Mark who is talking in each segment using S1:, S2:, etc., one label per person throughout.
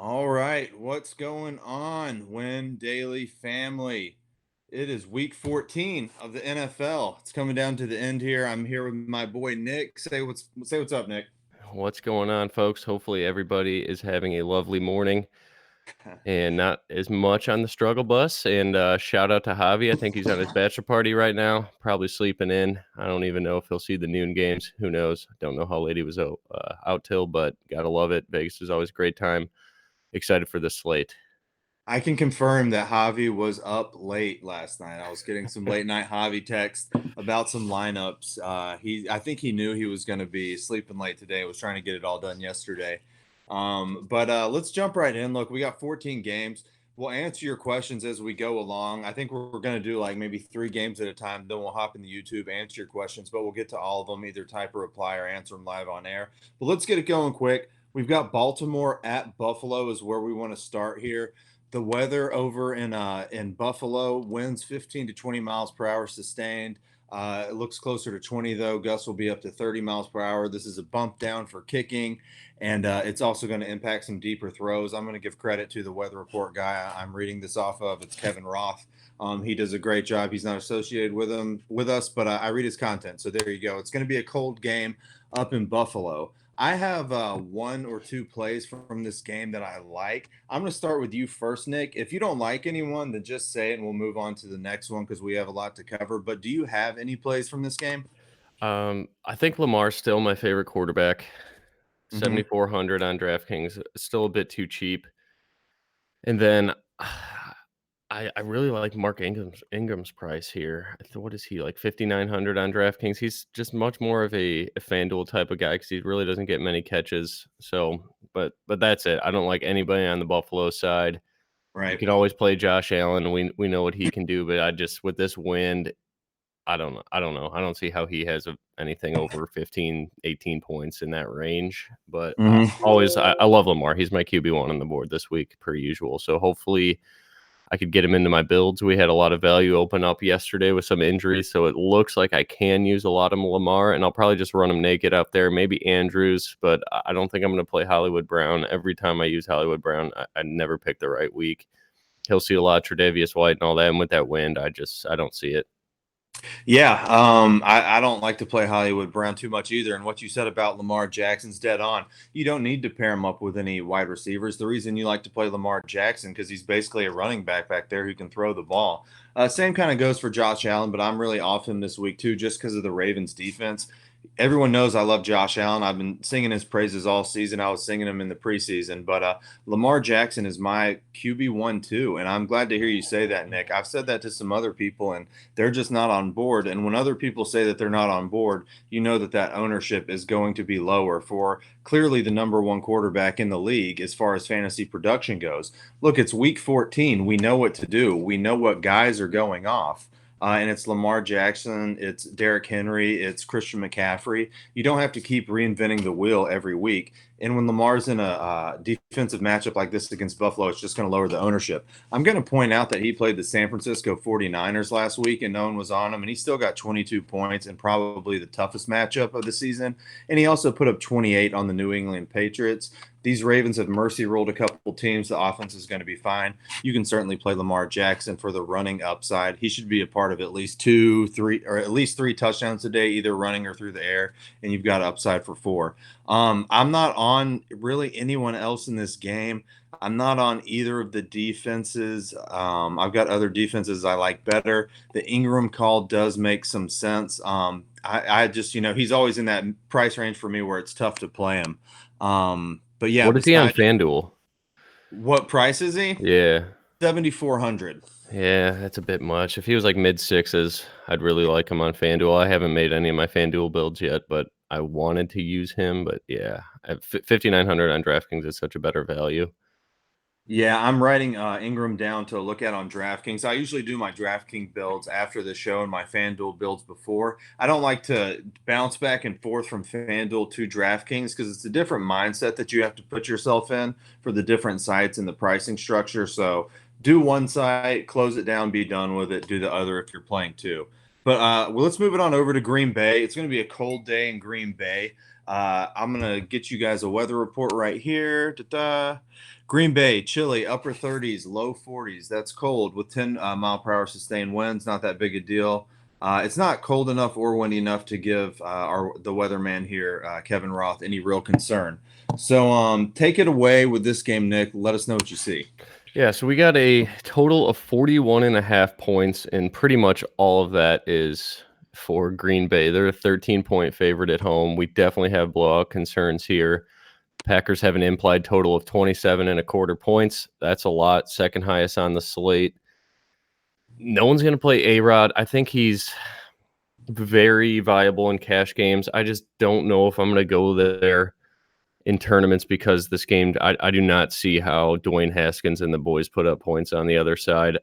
S1: All right, what's going on, WInDaily family? It is week 14 of the NFL. It's coming down to the end here. I'm here with my boy Nick. Say what's up, Nick.
S2: What's going on, folks? Hopefully, everybody is having a lovely morning and not as much on the struggle bus. And shout out to Javi. I think he's on his bachelor party right now, probably sleeping in. I don't even know if he'll see the noon games. Who knows? Don't know how late he was out till, but gotta love it. Vegas is always a great time. Excited for the slate.
S1: I can confirm that Javi was up late last night. I was getting some late night Javi text about some lineups. I think he knew he was going to be sleeping late today. Was trying to get it all done yesterday. But let's jump right in. Look, we got 14 games. We'll answer your questions as we go along. I think we're going to do like maybe 3 games at a time. Then we'll hop in the YouTube, answer your questions, but we'll get to all of them, either type a reply or answer them live on air. But let's get it going quick. We've got Baltimore at Buffalo is where we want to start here. The weather over in Buffalo, winds 15 to 20 miles per hour sustained. It looks closer to 20 though. Gusts will be up to 30 miles per hour. This is a bump down for kicking, and it's also going to impact some deeper throws. I'm going to give credit to the weather report guy I'm reading this off of. It's Kevin Roth. He does a great job. He's not associated with us, but I read his content. So there you go. It's going to be a cold game up in Buffalo. I have one or two plays from this game that I like. I'm going to start with you first, Nick. If you don't like anyone, then just say it and we'll move on to the next one because we have a lot to cover. But do you have any plays from this game?
S2: I think Lamar's still my favorite quarterback.
S1: Hmm.
S2: 7,400 on DraftKings, still a bit too cheap. And then I really like Mark Ingram's price here. What is he, like 5,900 on DraftKings? He's just much more of a FanDuel type of guy because he really doesn't get many catches. So, but that's it. I don't like anybody on the Buffalo side. You
S1: Right.
S2: can always play Josh Allen. We know what he can do, but I just with this wind, I don't know. I don't know. I don't see how he has anything over 15, 18 points in that range. But
S1: Hmm.
S2: I love Lamar. He's my QB1 on the board this week, per usual. So hopefully I could get him into my builds. We had a lot of value open up yesterday with some injuries, so it looks like I can use a lot of Lamar, and I'll probably just run him naked out there, maybe Andrews, but I don't think I'm going to play Hollywood Brown. Every time I use Hollywood Brown, I never pick the right week. He'll see a lot of Tre'Davious White and all that, and with that wind, I don't see it.
S1: Yeah, I don't like to play Hollywood Brown too much either. And what you said about Lamar Jackson's dead on. You don't need to pair him up with any wide receivers. The reason you like to play Lamar Jackson because he's basically a running back there who can throw the ball. Same kind of goes for Josh Allen, but I'm really off him this week too, just because of the Ravens defense. Everyone knows I love Josh Allen. I've been singing his praises all season. I was singing him in the preseason, but Lamar Jackson is my QB1 too, and I'm glad to hear you say that, Nick. I've said that to some other people, and they're just not on board. And when other people say that they're not on board, you know that that ownership is going to be lower for clearly the number one quarterback in the league as far as fantasy production goes. Look, it's week 14. We know what to do. We know what guys are going off. And it's Lamar Jackson, it's Derrick Henry, it's Christian McCaffrey. You don't have to keep reinventing the wheel every week. And when Lamar's in a defensive matchup like this against Buffalo, it's just going to lower the ownership. I'm going to point out that he played the San Francisco 49ers last week and no one was on him, and he still got 22 points in probably the toughest matchup of the season. And he also put up 28 on the New England Patriots. These Ravens have mercy ruled a couple teams. The offense is going to be fine. You can certainly play Lamar Jackson for the running upside. He should be a part of at least 2, 3, or at least 3 touchdowns a day, either running or through the air, and you've got upside for 4. I'm not on really anyone else in this game. I'm not on either of the defenses. I've got other defenses I like better. The Ingram call does make some sense. I just, he's always in that price range for me where it's tough to play him. But yeah,
S2: What is he on
S1: beside
S2: FanDuel?
S1: what price is he?
S2: Yeah.
S1: 7,400.
S2: Yeah, that's a bit much. If he was like mid sixes, I'd really like him on FanDuel. I haven't made any of my FanDuel builds yet, but I wanted to use him. But yeah, at 5,900 on DraftKings is such a better value.
S1: Yeah, I'm writing Ingram down to look at on DraftKings. I usually do my DraftKings builds after the show and my FanDuel builds before. I don't like to bounce back and forth from FanDuel to DraftKings because it's a different mindset that you have to put yourself in for the different sites and the pricing structure. So do one site, close it down, be done with it. Do the other if you're playing two. But well, let's move it on over to Green Bay. It's going to be a cold day in Green Bay. I'm going to get you guys a weather report right here. Da-da. Green Bay, chilly, upper 30s, low 40s. That's cold with 10 mile per hour sustained winds. Not that big a deal. It's not cold enough or windy enough to give the weatherman here, Kevin Roth, any real concern. So take it away with this game, Nick. Let us know what you see.
S2: Yeah, so we got a total of 41.5 points, and pretty much all of that is for Green Bay. They're a 13-point favorite at home. We definitely have blowout concerns here. Packers have an implied total of 27.25 points. That's a lot. Second highest on the slate. No one's going to play A-Rod. I think he's very viable in cash games. I just don't know if I'm going to go there in tournaments because this game, I do not see how Dwayne Haskins and the boys put up points on the other side.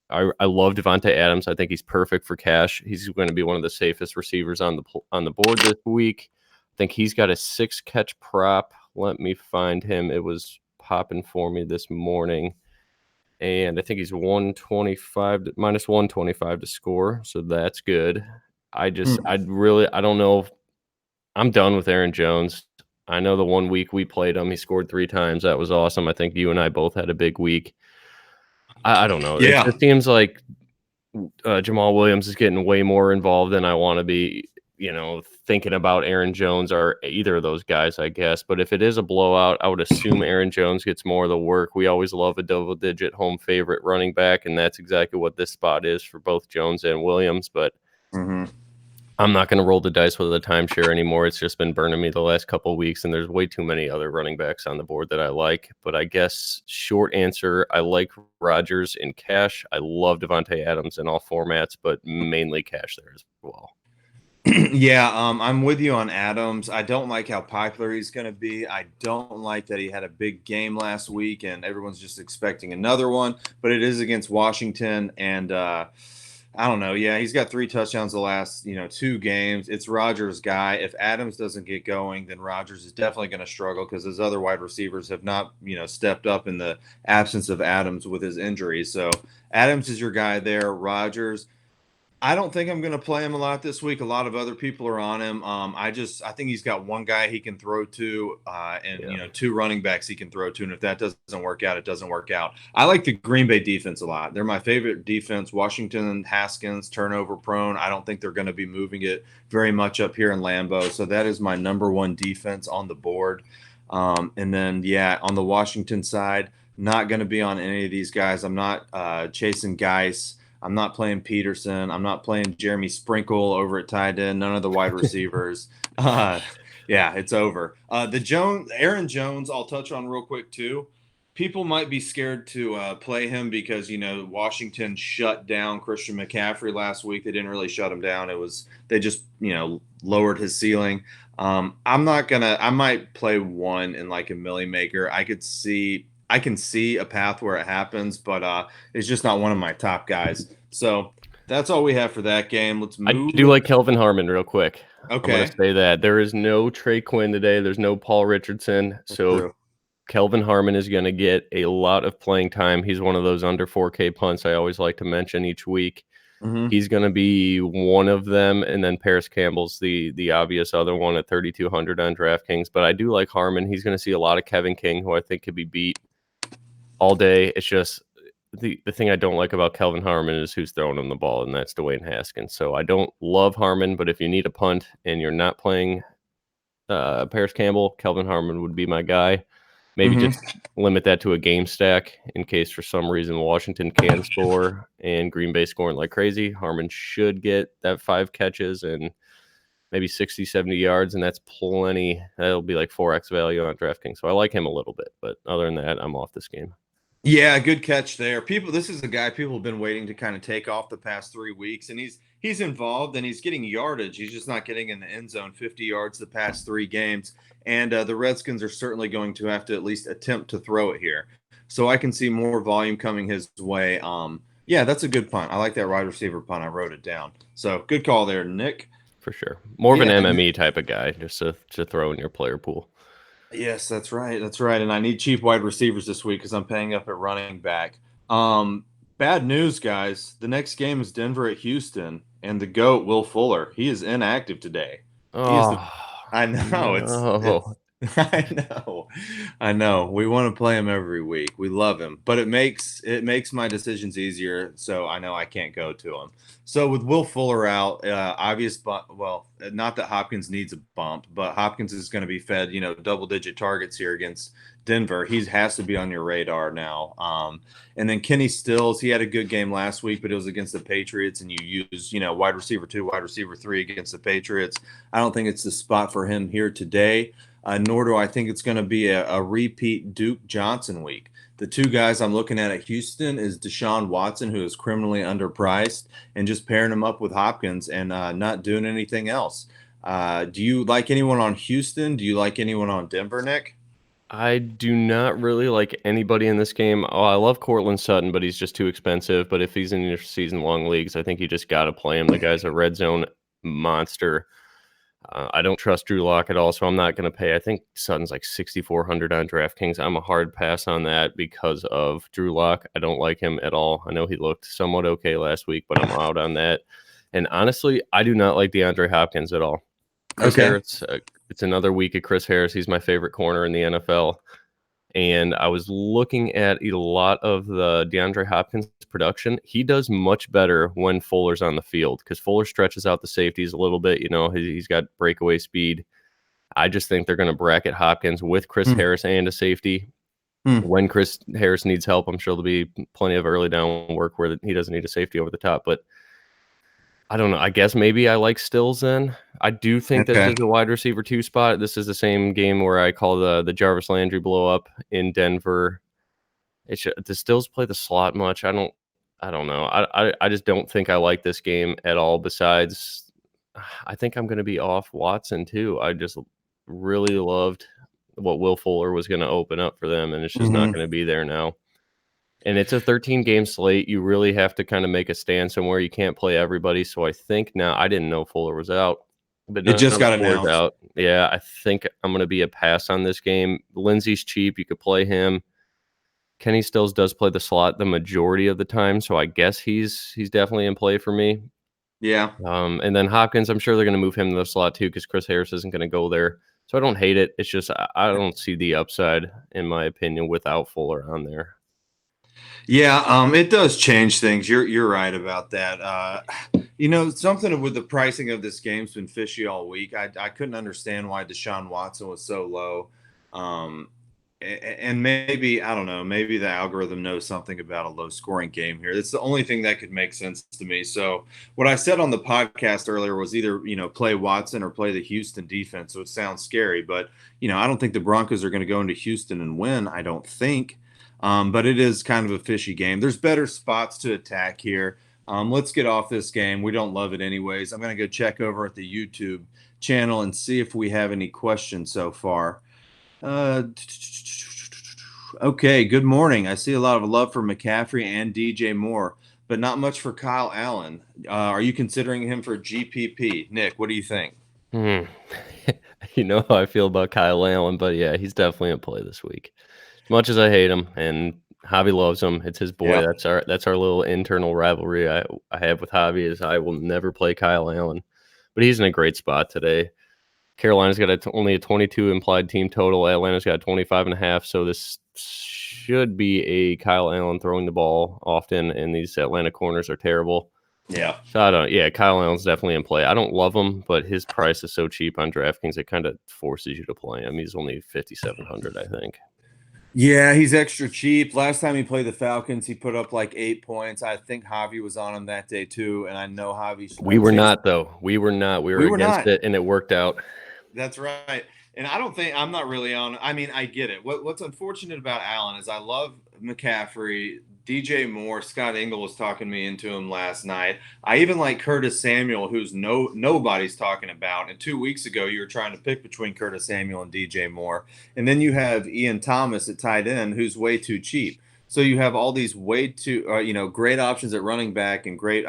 S2: I love Devontae Adams. I think he's perfect for cash. He's going to be one of the safest receivers on the board this week. I think he's got a 6-catch prop. Let me find him. It was popping for me this morning. And I think he's minus 125 to score. So that's good. I don't know. I'm done with Aaron Jones. I know the 1 week we played him, he scored 3 times. That was awesome. I think you and I both had a big week. I don't know.
S1: Yeah.
S2: It seems like Jamal Williams is getting way more involved than I want to be, thinking about Aaron Jones or either of those guys, I guess. But if it is a blowout, I would assume Aaron Jones gets more of the work. We always love a double-digit home favorite running back, and that's exactly what this spot is for both Jones and Williams. But I'm not going to roll the dice with a timeshare anymore. It's just been burning me the last couple of weeks, and there's way too many other running backs on the board that I like. But I guess short answer, I like Rodgers in cash. I love Devontae Adams in all formats, but mainly cash there as well.
S1: Yeah, I'm with you on Adams. I don't like how popular he's going to be. I don't like that he had a big game last week and everyone's just expecting another one, but it is against Washington. And I don't know. Yeah, he's got 3 touchdowns the last, 2 games. It's Rodgers' guy. If Adams doesn't get going, then Rodgers is definitely going to struggle because his other wide receivers have not, stepped up in the absence of Adams with his injuries. So Adams is your guy there. Rodgers, I don't think I'm going to play him a lot this week. A lot of other people are on him. I think he's got one guy he can throw to, and 2 running backs he can throw to. And if that doesn't work out, it doesn't work out. I like the Green Bay defense a lot. They're my favorite defense. Washington, Haskins, turnover prone. I don't think they're going to be moving it very much up here in Lambeau. So that is my number 1 defense on the board. And then, on the Washington side, not going to be on any of these guys. I'm not chasing Geis. I'm not playing Peterson. I'm not playing Jeremy Sprinkle over at tight end. None of the wide receivers. It's over. Aaron Jones, I'll touch on real quick too. People might be scared to play him because Washington shut down Christian McCaffrey last week. They didn't really shut him down. They just lowered his ceiling. I might play one in like a milli maker. I can see a path where it happens, but it's just not one of my top guys. So that's all we have for that game. Let's move.
S2: I do like Kelvin Harmon real quick.
S1: Okay.
S2: I'm going to say that. There is no Trey Quinn today. There's no Paul Richardson. So Kelvin Harmon is going to get a lot of playing time. He's one of those under 4K punts I always like to mention each week. He's going to be one of them, and then Paris Campbell's the obvious other one at 3,200 on DraftKings. But I do like Harmon. He's going to see a lot of Kevin King, who I think could be beat all day. It's just the thing I don't like about Kelvin Harmon is who's throwing him the ball, and that's Dwayne Haskins. So I don't love Harmon, but if you need a punt and you're not playing Paris Campbell, Kelvin Harmon would be my guy. Maybe just limit that to a game stack in case for some reason Washington can score and Green Bay scoring like crazy. Harmon should get that 5 catches and maybe 60, 70 yards, and that's plenty. That'll be like 4x value on DraftKings. So I like him a little bit, but other than that, I'm off this game.
S1: Yeah, good catch there. This is a guy people have been waiting to kind of take off the past 3 weeks, and he's involved and he's getting yardage. He's just not getting in the end zone 50 yards the past 3 games. And the Redskins are certainly going to have to at least attempt to throw it here. So I can see more volume coming his way. That's a good punt. I like that wide receiver punt. I wrote it down. So good call there, Nick.
S2: For sure. More of an MME type of guy just to throw in your player pool.
S1: Yes, that's right. That's right. And I need cheap wide receivers this week because I'm paying up at running back. Bad news, guys. The next game is Denver at Houston, and the GOAT, Will Fuller, he is inactive today. I know it's
S2: No.
S1: I know. We want to play him every week. We love him, but it makes my decisions easier. So I know I can't go to him. So with Will Fuller out, well, not that Hopkins needs a bump, but Hopkins is going to be fed, double-digit targets here against Denver. He has to be on your radar now. And then Kenny Stills, he had a good game last week, but it was against the Patriots, and you use, wide receiver 2, wide receiver 3 against the Patriots. I don't think it's the spot for him here today, nor do I think it's going to be a repeat Duke Johnson week. The two guys I'm looking at Houston is Deshaun Watson, who is criminally underpriced, and just pairing him up with Hopkins and not doing anything else. Do you like anyone on Houston? Do you like anyone on Denver, Nick?
S2: I do not really like anybody in this game. Oh, I love Cortland Sutton, but he's just too expensive. But if he's in your season-long leagues, I think you just got to play him. The guy's a red zone monster. I don't trust Drew Lock at all, so I'm not going to pay. I think Sutton's like 6,400 on DraftKings. I'm a hard pass on that because of Drew Lock. I don't like him at all. I know he looked somewhat okay last week, but I'm out on that. And honestly, I do not like DeAndre Hopkins at all. Chris Harris, it's another week of Chris Harris. He's my favorite corner in the NFL. And I was looking at a lot of the DeAndre Hopkins production. He does much better when Fuller's on the field because Fuller stretches out the safeties a little bit. He's got breakaway speed. I just think they're going to bracket Hopkins with Chris Harris and a safety. When Chris Harris needs help, I'm sure there'll be plenty of early down work where he doesn't need a safety over the top. But I don't know. I guess maybe I like Stills then. I do think this is a wide receiver 2 spot. This is the same game where I call the Jarvis Landry blow up in Denver. Does Stills play the slot much? I don't know. I just don't think I like this game at all. Besides, I think I'm going to be off Watson too. I just really loved what Will Fuller was going to open up for them, and it's just not going to be there now. And it's a 13-game slate. You really have to kind of make a stand somewhere. You can't play everybody. So I think now, I didn't know Fuller was out. But
S1: it just got announced.
S2: Out. Yeah, I think I'm going to be a pass on this game. Lindsey's cheap. You could play him. Kenny Stills does play the slot the majority of the time, so I guess he's definitely in play for me.
S1: Yeah.
S2: And then Hopkins, I'm sure they're going to move him to the slot too because Chris Harris isn't going to go there. So I don't hate it. It's just I don't see the upside, in my opinion, without Fuller on there.
S1: Yeah, it does change things. You're right about that. Something with the pricing of this game's been fishy all week. I couldn't understand why Deshaun Watson was so low. And maybe, I don't know, maybe the algorithm knows something about a low scoring game here. It's the only thing that could make sense to me. So what I said on the podcast earlier was either, play Watson or play the Houston defense. So it sounds scary, but, I don't think the Broncos are going to go into Houston and win. I don't think. But it is kind of a fishy game. There's better spots to attack here. Let's get off this game. We don't love it anyways. I'm going to go check over at the YouTube channel and see if we have any questions so far. Okay, good morning. I see a lot of love for McCaffrey and DJ Moore, but not much for Kyle Allen. Are you considering him for GPP? Nick, what do you think?
S2: You know how I feel about Kyle Allen, but yeah, he's definitely in play this week. As much as I hate him, and Javi loves him, it's his boy. Yeah. That's our little internal rivalry I have with Javi is I will never play Kyle Allen, but he's in a great spot today. Carolina's got only a 22 implied team total. Atlanta's got 25.5. So this should be a Kyle Allen throwing the ball often, and these Atlanta corners are terrible.
S1: Yeah.
S2: So Kyle Allen's definitely in play. I don't love him, but his price is so cheap on DraftKings, it kind of forces you to play him. He's only 5,700, I think.
S1: Yeah, he's extra cheap. Last time he played the Falcons, he put up like 8 points. I think Javi was on him that day too, and I know Javi.
S2: We were not, though. We were not. We were against it, and it worked out.
S1: That's right. And I'm not really on. I mean, I get it. What's unfortunate about Allen is I love McCaffrey, DJ Moore. Scott Engel was talking me into him last night. I even like Curtis Samuel, who's nobody's talking about. And 2 weeks ago, you were trying to pick between Curtis Samuel and DJ Moore. And then you have Ian Thomas at tight end, who's way too cheap. So you have all these way too, great options at running back and great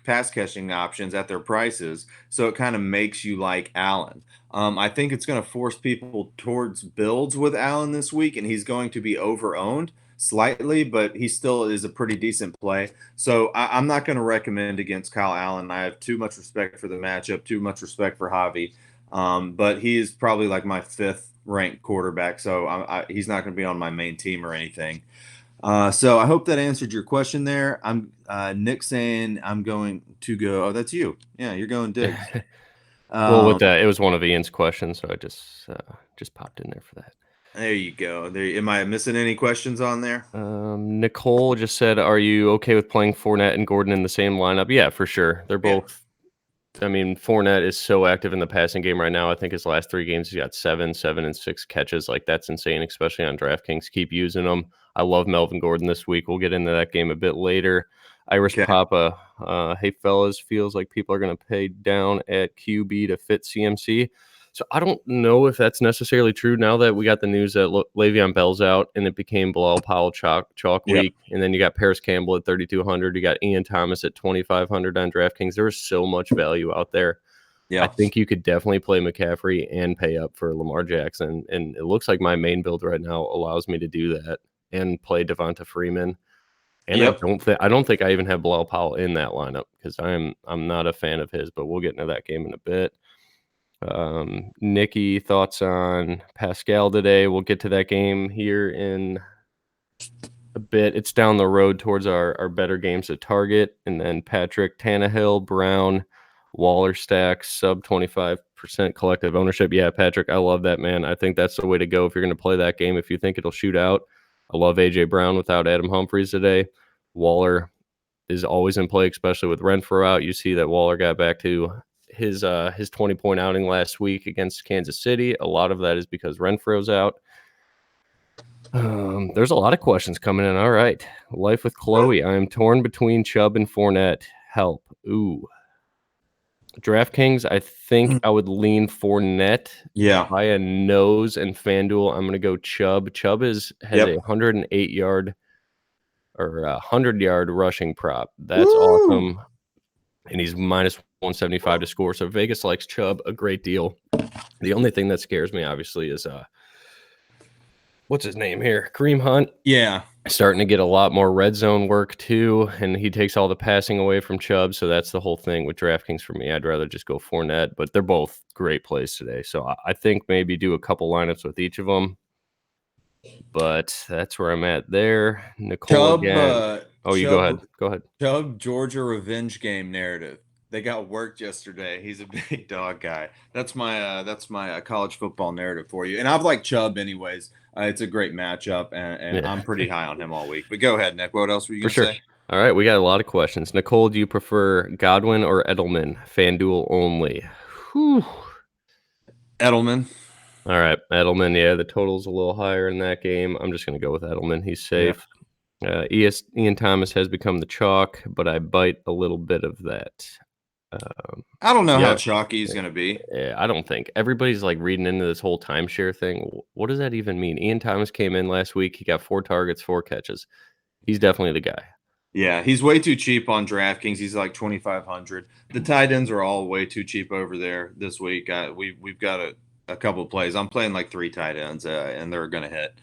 S1: pass catching options at their prices. So it kind of makes you like Allen. I think it's going to force people towards builds with Allen this week, and he's going to be over-owned slightly, but he still is a pretty decent play. So I'm not going to recommend against Kyle Allen. I have too much respect for the matchup, too much respect for Javi. But he is probably like my fifth ranked quarterback, so he's not going to be on my main team or anything. So I hope that answered your question there. I'm Nick saying I'm going to go. Oh, that's you. Yeah, you're going Diggs.
S2: Well, with that, it was one of Ian's questions, so I just popped in there for that.
S1: There you go. Am I missing any questions on there?
S2: Nicole just said, "Are you okay with playing Fournette and Gordon in the same lineup?" Yeah, for sure. They're
S1: Yeah.
S2: both. I mean, Fournette is so active in the passing game right now. I think his last 3 games, he's got 7, 7, and 6 catches. Like, that's insane, especially on DraftKings. Keep using them. I love Melvin Gordon this week. We'll get into that game a bit later. Iris
S1: Okay.
S2: Papa, hey, fellas, feels like people are going to pay down at QB to fit CMC. So I don't know if that's necessarily true now that we got the news that Le'Veon Bell's out and it became Bilal Powell chalk
S1: Yep.
S2: week. And then you got Paris Campbell at 3,200. You got Ian Thomas at 2,500 on DraftKings. There was so much value out there.
S1: Yeah.
S2: I think you could definitely play McCaffrey and pay up for Lamar Jackson. And it looks like my main build right now allows me to do that and play Devonta Freeman. And
S1: Yep.
S2: I don't think I even have Bilal Powell in that lineup because I'm not a fan of his, but we'll get into that game in a bit. Nikki, thoughts on Pascal today? We'll get to that game here in a bit. It's down the road towards our better games at Target. And then Patrick, Tannehill, Brown, Waller stacks, sub 25% collective ownership. Yeah, Patrick, I love that, man. I think that's the way to go if you're going to play that game. If you think it'll shoot out, I love A.J. Brown without Adam Humphries today. Waller is always in play, especially with Renfrow out. You see that Waller got back to his 20-point outing last week against Kansas City. A lot of that is because Renfrow's out. There's a lot of questions coming in. All right. Life with Chloe. I am torn between Chubb and Fournette. Help. Ooh. DraftKings, I think I would lean Fournette.
S1: Yeah.
S2: By a nose, and FanDuel, I'm going to go Chubb. Chubb has a 108-yard or 100-yard rushing prop. That's awesome. And he's minus 175 to score. So Vegas likes Chubb a great deal. The only thing that scares me, obviously, is what's his name here? Kareem Hunt.
S1: Yeah.
S2: Starting to get a lot more red zone work too, and he takes all the passing away from Chubb. So that's the whole thing with DraftKings for me. I'd rather just go Fournette, but they're both great plays today. So I think maybe do a couple lineups with each of them. But that's where I'm at there. Nicole
S1: Chubb,
S2: again. You go ahead. Go ahead.
S1: Chubb Georgia revenge game narrative. They got worked yesterday. He's a big dog guy. That's my college football narrative for you. And I've liked Chubb anyways. It's a great matchup, and I'm pretty high on him all week. But go ahead, Nick. What else were you going to say?
S2: All right, we got a lot of questions. Nicole, do you prefer Godwin or Edelman? FanDuel only. Whew.
S1: Edelman.
S2: All right, Edelman. Yeah, the total's a little higher in that game. I'm just going to go with Edelman. He's safe. Yeah. Ian Thomas has become the chalk, but I bite a little bit of that.
S1: I don't know how chalky he's going to be.
S2: Yeah, I don't think. Everybody's like reading into this whole timeshare thing. What does that even mean? Ian Thomas came in last week. He got 4 targets, 4 catches. He's definitely the guy.
S1: Yeah, he's way too cheap on DraftKings. He's like 2,500. The tight ends are all way too cheap over there this week. We've got a couple of plays. I'm playing like 3 tight ends, and they're going to hit.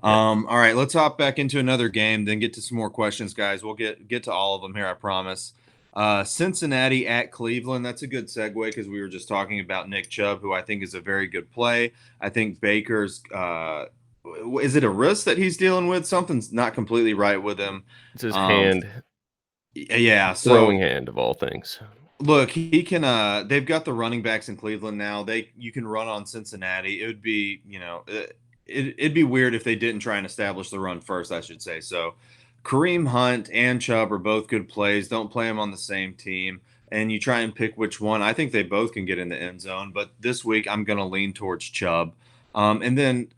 S1: All right, let's hop back into another game, then get to some more questions, guys. We'll get to all of them here, I promise. Cincinnati at Cleveland. That's a good segue because we were just talking about Nick Chubb, who I think is a very good play. I think Baker's is it a wrist that he's dealing with? Something's not completely right with him.
S2: It's his hand.
S1: Yeah,
S2: throwing hand of all things.
S1: Look, he can. They've got the running backs in Cleveland now. You can run on Cincinnati. It would be, it'd be weird if they didn't try and establish the run first, I should say. So Kareem Hunt and Chubb are both good plays. Don't play them on the same team. And you try and pick which one. I think they both can get in the end zone. But this week, I'm going to lean towards Chubb. And then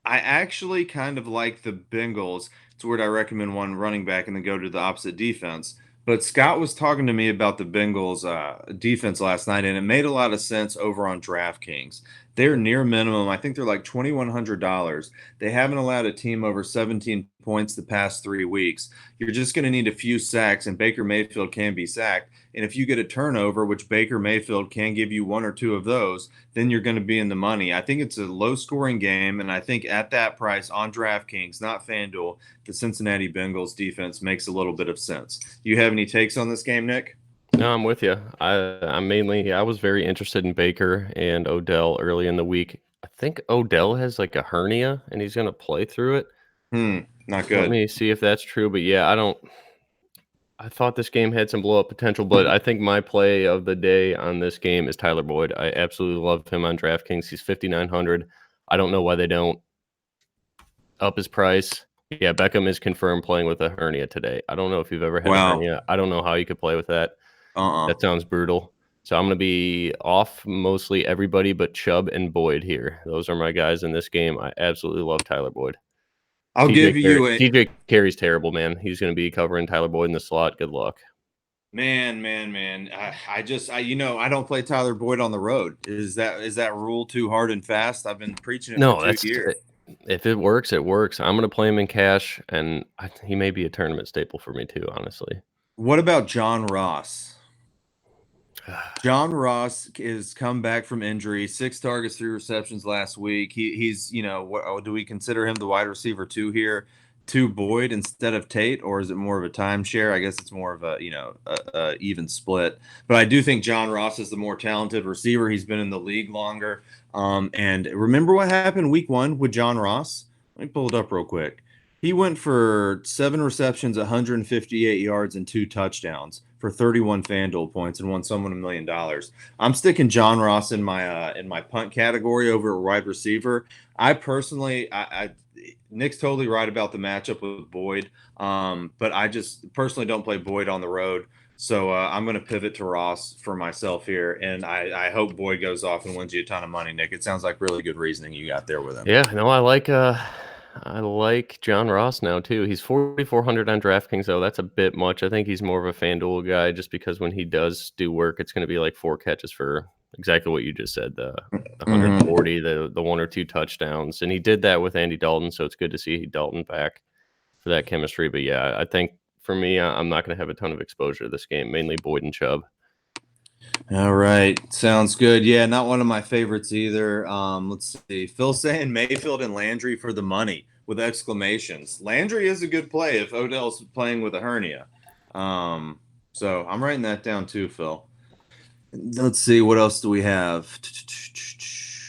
S1: I actually kind of like the Bengals. It's weird I recommend one running back and then go to the opposite defense. But Scott was talking to me about the Bengals defense last night, and it made a lot of sense over on DraftKings. They're near minimum. I think they're like $2,100. They haven't allowed a team over 17 points the past 3 weeks. You're just going to need a few sacks, and Baker Mayfield can be sacked. And if you get a turnover, which Baker Mayfield can give you 1 or 2 of those, then you're going to be in the money. I think it's a low-scoring game, and I think at that price on DraftKings, not FanDuel, the Cincinnati Bengals defense makes a little bit of sense. Do you have any takes on this game, Nick?
S2: No, I'm with you. I was very interested in Baker and Odell early in the week. I think Odell has like a hernia and he's going to play through it.
S1: Not
S2: Let
S1: good.
S2: me see if that's true. But yeah, I thought this game had some blow up potential, but I think my play of the day on this game is Tyler Boyd. I absolutely love him on DraftKings. He's 5,900. I don't know why they don't up his price. Yeah, Beckham is confirmed playing with a hernia today. I don't know if you've ever had a
S1: Wow.
S2: hernia. I don't know how you could play with that.
S1: Uh-uh.
S2: That sounds brutal. So I'm going to be off mostly everybody but Chubb and Boyd here. Those are my guys in this game. I absolutely love Tyler Boyd.
S1: I'll give you a
S2: TJ Carey's terrible, man. He's going to be covering Tyler Boyd in the slot. Good luck.
S1: man. I don't play Tyler Boyd on the road. Is that rule too hard and fast? I've been preaching it
S2: No,
S1: for 2 years.
S2: if it works, it works. I'm going to play him in cash, and he may be a tournament staple for me too, honestly.
S1: What about John Ross? John Ross is come back from injury, 6 targets, 3 receptions last week. He's do we consider him the wide receiver 2 here, to Boyd instead of Tate, or is it more of a timeshare? I guess it's more of a even split. But I do think John Ross is the more talented receiver. He's been in the league longer. And remember what happened week 1 with John Ross? Let me pull it up real quick. He went for 7 receptions, 158 yards, and 2 touchdowns for 31 FanDuel points and won someone $1 million. I'm sticking John Ross in my punt category over a wide receiver. I personally, Nick's totally right about the matchup with Boyd, but I just personally don't play Boyd on the road. So I'm going to pivot to Ross for myself here, and I hope Boyd goes off and wins you a ton of money, Nick. It sounds like really good reasoning you got there with him.
S2: Yeah, no, I like John Ross now too. He's 4,400 on DraftKings though. That's a bit much. I think he's more of a FanDuel guy just because when he does do work, it's going to be like 4 catches for exactly what you just said, the 140, the 1 or 2 touchdowns. And he did that with Andy Dalton, so it's good to see Dalton back for that chemistry. But yeah, I think for me, I'm not going to have a ton of exposure to this game, mainly Boyd and Chubb.
S1: All right. Sounds good. Yeah, not one of my favorites either. Let's see. Phil saying Mayfield and Landry for the money with exclamations. Landry is a good play if Odell's playing with a hernia. So I'm writing that down too, Phil. Let's see. What else do we have?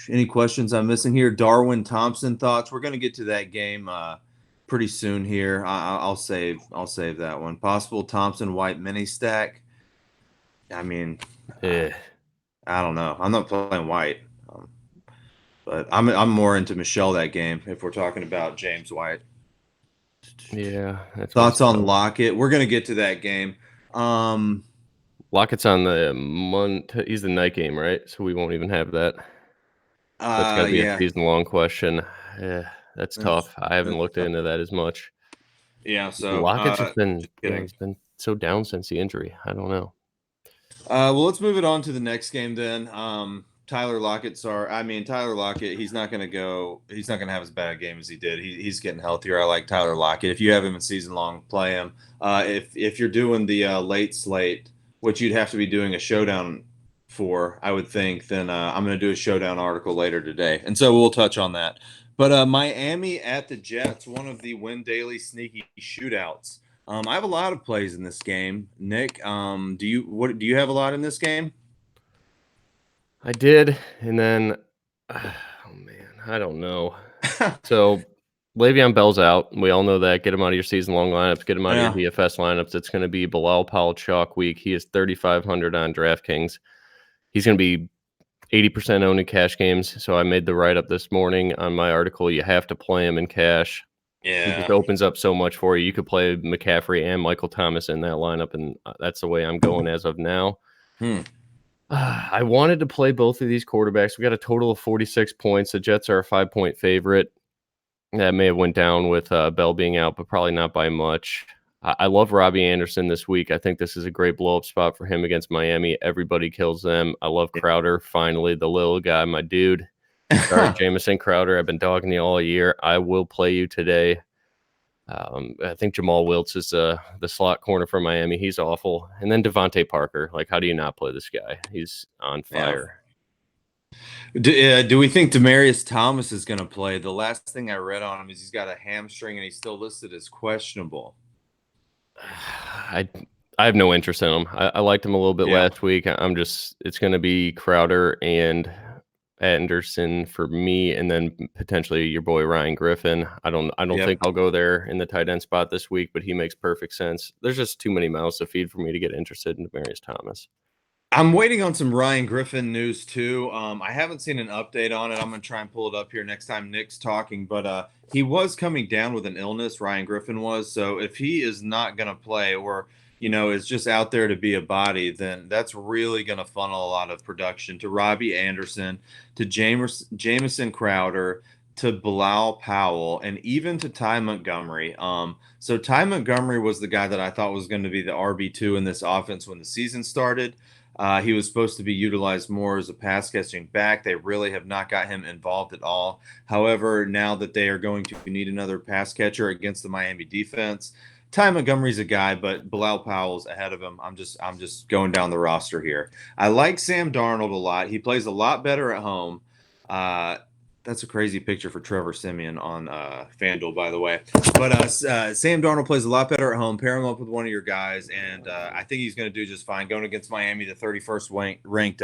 S1: Any questions I'm missing here? Darwin Thompson thoughts. We're going to get to that game pretty soon here. I'll save that one. Possible Thompson White mini stack. I mean, I don't know. I'm not playing White, but I'm more into Michelle that game if we're talking about James White.
S2: Yeah.
S1: Thoughts on Lockett? We're gonna get to that game.
S2: Lockett's on the month. He's the night game, right? So we won't even have that. That's got to be a season-long question. That's tough. I haven't looked into that as much.
S1: Yeah, so
S2: Lockett's just been he's been so down since the injury. I don't know.
S1: Well, let's move it on to the next game then. Tyler Lockett, he's not going to have as bad a game as he did. He's getting healthier. I like Tyler Lockett. If you have him in season long, play him. If you're doing the late slate, which you'd have to be doing a showdown for, I would think, then I'm going to do a showdown article later today. And so we'll touch on that. But Miami at the Jets, one of the WInDaily sneaky shootouts. I have a lot of plays in this game. Nick, do you have a lot in this game?
S2: I did, and then oh man, I don't know. So Le'Veon Bell's out. We all know that. Get him out of your season-long lineups. Get him out of your DFS lineups. It's going to be Bilal Powell chalk week. He is 3,500 on DraftKings. He's going to be 80% owned in cash games. So I made the write-up this morning on my article. You have to play him in cash.
S1: Yeah.
S2: It just opens up so much for you. You could play McCaffrey and Michael Thomas in that lineup, and that's the way I'm going as of now. I wanted to play both of these quarterbacks. We got a total of 46 points. The Jets are a 5-point favorite. That may have went down with Bell being out, but probably not by much. I love Robbie Anderson this week. I think this is a great blow-up spot for him against Miami. Everybody kills them. I love Crowder, finally, the little guy, my dude. Sorry, Jamison Crowder. I've been dogging you all year. I will play you today. I think Jamal Wiltz is the slot corner for Miami. He's awful. And then Devontae Parker. Like, how do you not play this guy? He's on fire.
S1: Yeah. Do we think Demaryius Thomas is going to play? The last thing I read on him is he's got a hamstring and he's still listed as questionable.
S2: I have no interest in him. I liked him a little bit
S1: Yeah.
S2: last week. It's going to be Crowder and Anderson for me, and then potentially your boy Ryan Griffin. I don't
S1: Yep.
S2: think I'll go there in the tight end spot this week, but he makes perfect sense. There's just too many mouths to feed for me to get interested in Demaryius Thomas.
S1: I'm waiting on some Ryan Griffin news too. I haven't seen an update on it. I'm gonna try and pull it up here next time Nick's talking. But he was coming down with an illness. Ryan Griffin was. So if he is not gonna play, or is just out there to be a body, then that's really gonna funnel a lot of production to Robbie Anderson, to Jamison Crowder, to Bilal Powell, and even to Ty Montgomery. So Ty Montgomery was the guy that I thought was going to be the RB2 in this offense when the season started. He was supposed to be utilized more as a pass catching back. They really have not got him involved at all. However, now that they are going to need another pass catcher against the Miami defense, Ty Montgomery's a guy, but Bilal Powell's ahead of him. I'm just going down the roster here. I like Sam Darnold a lot. He plays a lot better at home. That's a crazy picture for Trevor Siemian on FanDuel, by the way. But Sam Darnold plays a lot better at home. Pair him up with one of your guys, and I think he's going to do just fine. Going against Miami, the 31st ranked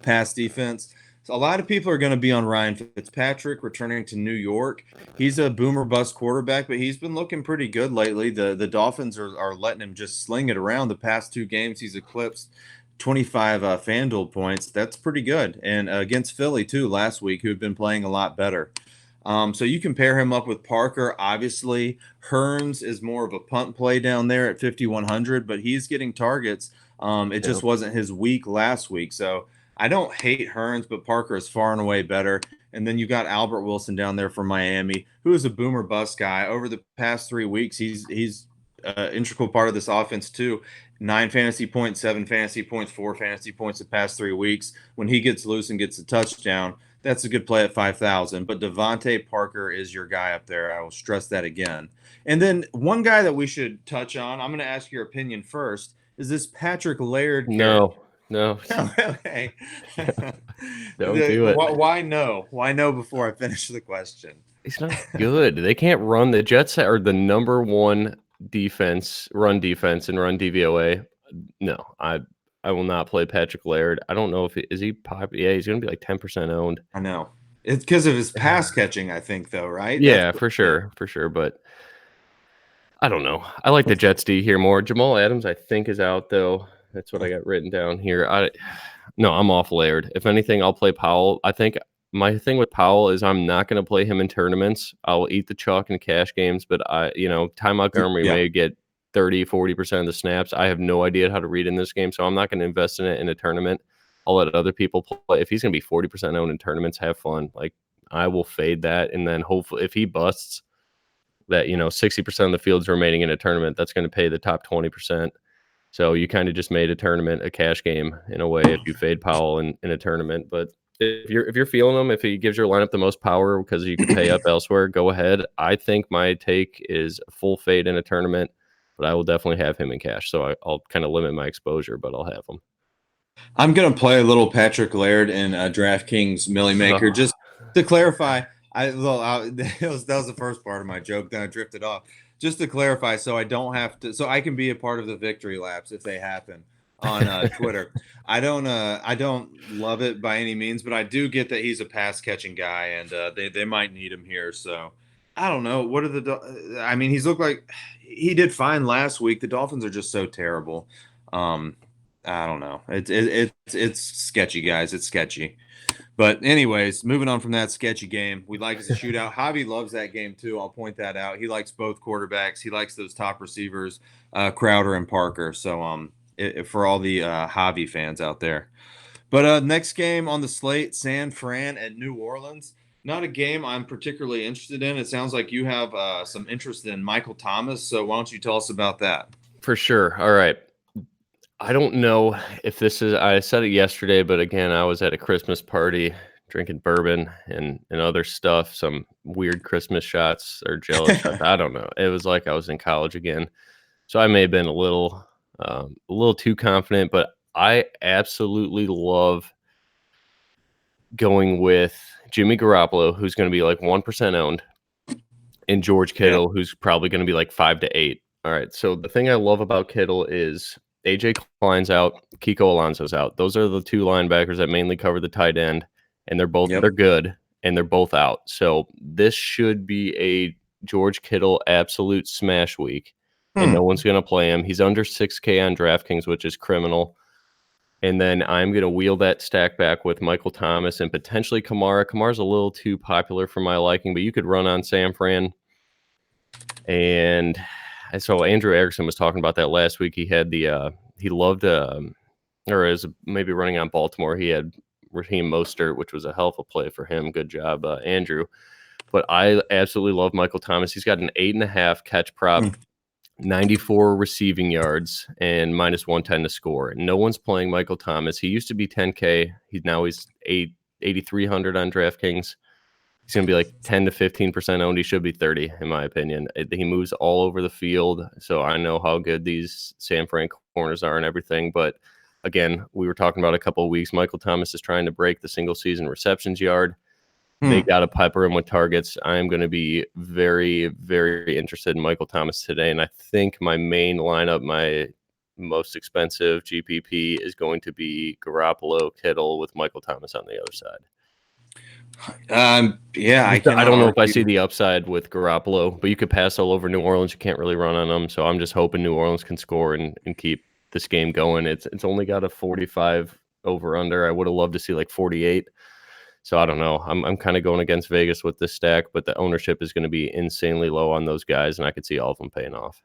S1: pass defense. So a lot of people are going to be on Ryan Fitzpatrick returning to New York. He's a boomer bust quarterback, but he's been looking pretty good lately. The Dolphins are letting him just sling it around. The past 2 games, he's eclipsed 25 FanDuel points. That's pretty good. And against Philly, too, last week, who have been playing a lot better. So you can pair him up with Parker. Obviously, Hearns is more of a punt play down there at 5,100, but he's getting targets. It just wasn't his week last week. So I don't hate Hearns, but Parker is far and away better. And then you've got Albert Wilson down there from Miami, who is a boomer bust guy. Over the past 3 weeks, he's an integral part of this offense, too. 9 fantasy points, 7 fantasy points, 4 fantasy points the past 3 weeks. When he gets loose and gets a touchdown, that's a good play at 5,000. But Devontae Parker is your guy up there. I will stress that again. And then one guy that we should touch on, I'm going to ask your opinion first, is this Patrick Laird.
S2: No.
S1: Okay.
S2: Don't do it.
S1: Why no? Why no before I finish the question?
S2: He's not good. They can't run. The Jets are the number 1 run defense and run DVOA. No, I will not play Patrick Laird. I don't know if is he popular. Yeah, he's going to be like 10% owned.
S1: I know. It's because of his pass catching, I think, though, right?
S2: Yeah, for sure. But I don't know. I like the Jets D here more. Jamal Adams, I think, is out, though. That's what I got written down here. I'm off Laird. If anything, I'll play Powell. I think my thing with Powell is I'm not going to play him in tournaments. I'll eat the chalk in cash games, but Ty Montgomery may get 30-40% of the snaps. I have no idea how to read in this game, so I'm not going to invest in it in a tournament. I'll let other people play. If he's going to be 40% owned in tournaments, have fun. Like, I will fade that, and then hopefully if he busts that, 60% of the field's remaining in a tournament, that's going to pay the top 20%. So you kind of just made a tournament a cash game in a way if you fade Powell in a tournament. But if you're feeling him, if he gives your lineup the most power because you can pay up elsewhere, go ahead. I think my take is a full fade in a tournament, but I will definitely have him in cash. So I'll kind of limit my exposure, but I'll have him.
S1: I'm going to play a little Patrick Laird in DraftKings Millie Maker. Just to clarify, that was the first part of my joke. Then I drifted off. Just to clarify, so I don't have to, so I can be a part of the victory laps if they happen on Twitter. I don't love it by any means, but I do get that he's a pass catching guy, and they might need him here. So I don't know. What are I mean, he's looked like he did fine last week. The Dolphins are just so terrible. I don't know. It's sketchy, guys. It's sketchy. But anyways, moving on from that sketchy game, we like as a shootout. Javi loves that game too. I'll point that out. He likes both quarterbacks. He likes those top receivers, Crowder and Parker. So for all the Javi fans out there. But next game on the slate, San Fran at New Orleans. Not a game I'm particularly interested in. It sounds like you have some interest in Michael Thomas. So why don't you tell us about that?
S2: For sure. All right. I don't know if this is, I said it yesterday, but again, I was at a Christmas party drinking bourbon and other stuff, some weird Christmas shots or jealous shots. I don't know. It was like I was in college again. So I may have been a little too confident, but I absolutely love going with Jimmy Garoppolo, who's going to be like 1% owned, and George Kittle, who's probably going to be like 5 to 8. All right. So the thing I love about Kittle is AJ Klein's out, Kiko Alonso's out. Those are the two linebackers that mainly cover the tight end, and they're good, and they're both out. So this should be a George Kittle absolute smash week, and no one's going to play him. He's under 6K on DraftKings, which is criminal. And then I'm going to wheel that stack back with Michael Thomas and potentially Kamara. Kamara's a little too popular for my liking, but you could run on San Fran. And so Andrew Erickson was talking about that last week. He had he loved, or is maybe running on Baltimore. He had Raheem Mostert, which was a hell of a play for him. Good job, Andrew. But I absolutely love Michael Thomas. He's got an 8.5 catch prop. 94 receiving yards and minus 110 to score. No one's playing Michael Thomas. He used to be 10K. He's 8,300 on DraftKings. He's going to be like 10 to 15% owned. He should be 30, in my opinion. He moves all over the field, so I know how good these San Fran corners are and everything. But again, we were talking about a couple of weeks. Michael Thomas is trying to break the single season receptions yard. They got to pepper him with targets. I am going to be very, very interested in Michael Thomas today. And I think my main lineup, my most expensive GPP, is going to be Garoppolo, Kittle with Michael Thomas on the other side.
S1: I
S2: don't know if I see the upside with Garoppolo, but you could pass all over New Orleans. You can't really run on them. So I'm just hoping New Orleans can score and keep this game going. It's only got a 45 over under. I would have loved to see like 48. So I don't know. I'm kind of going against Vegas with this stack, but the ownership is going to be insanely low on those guys, and I could see all of them paying off.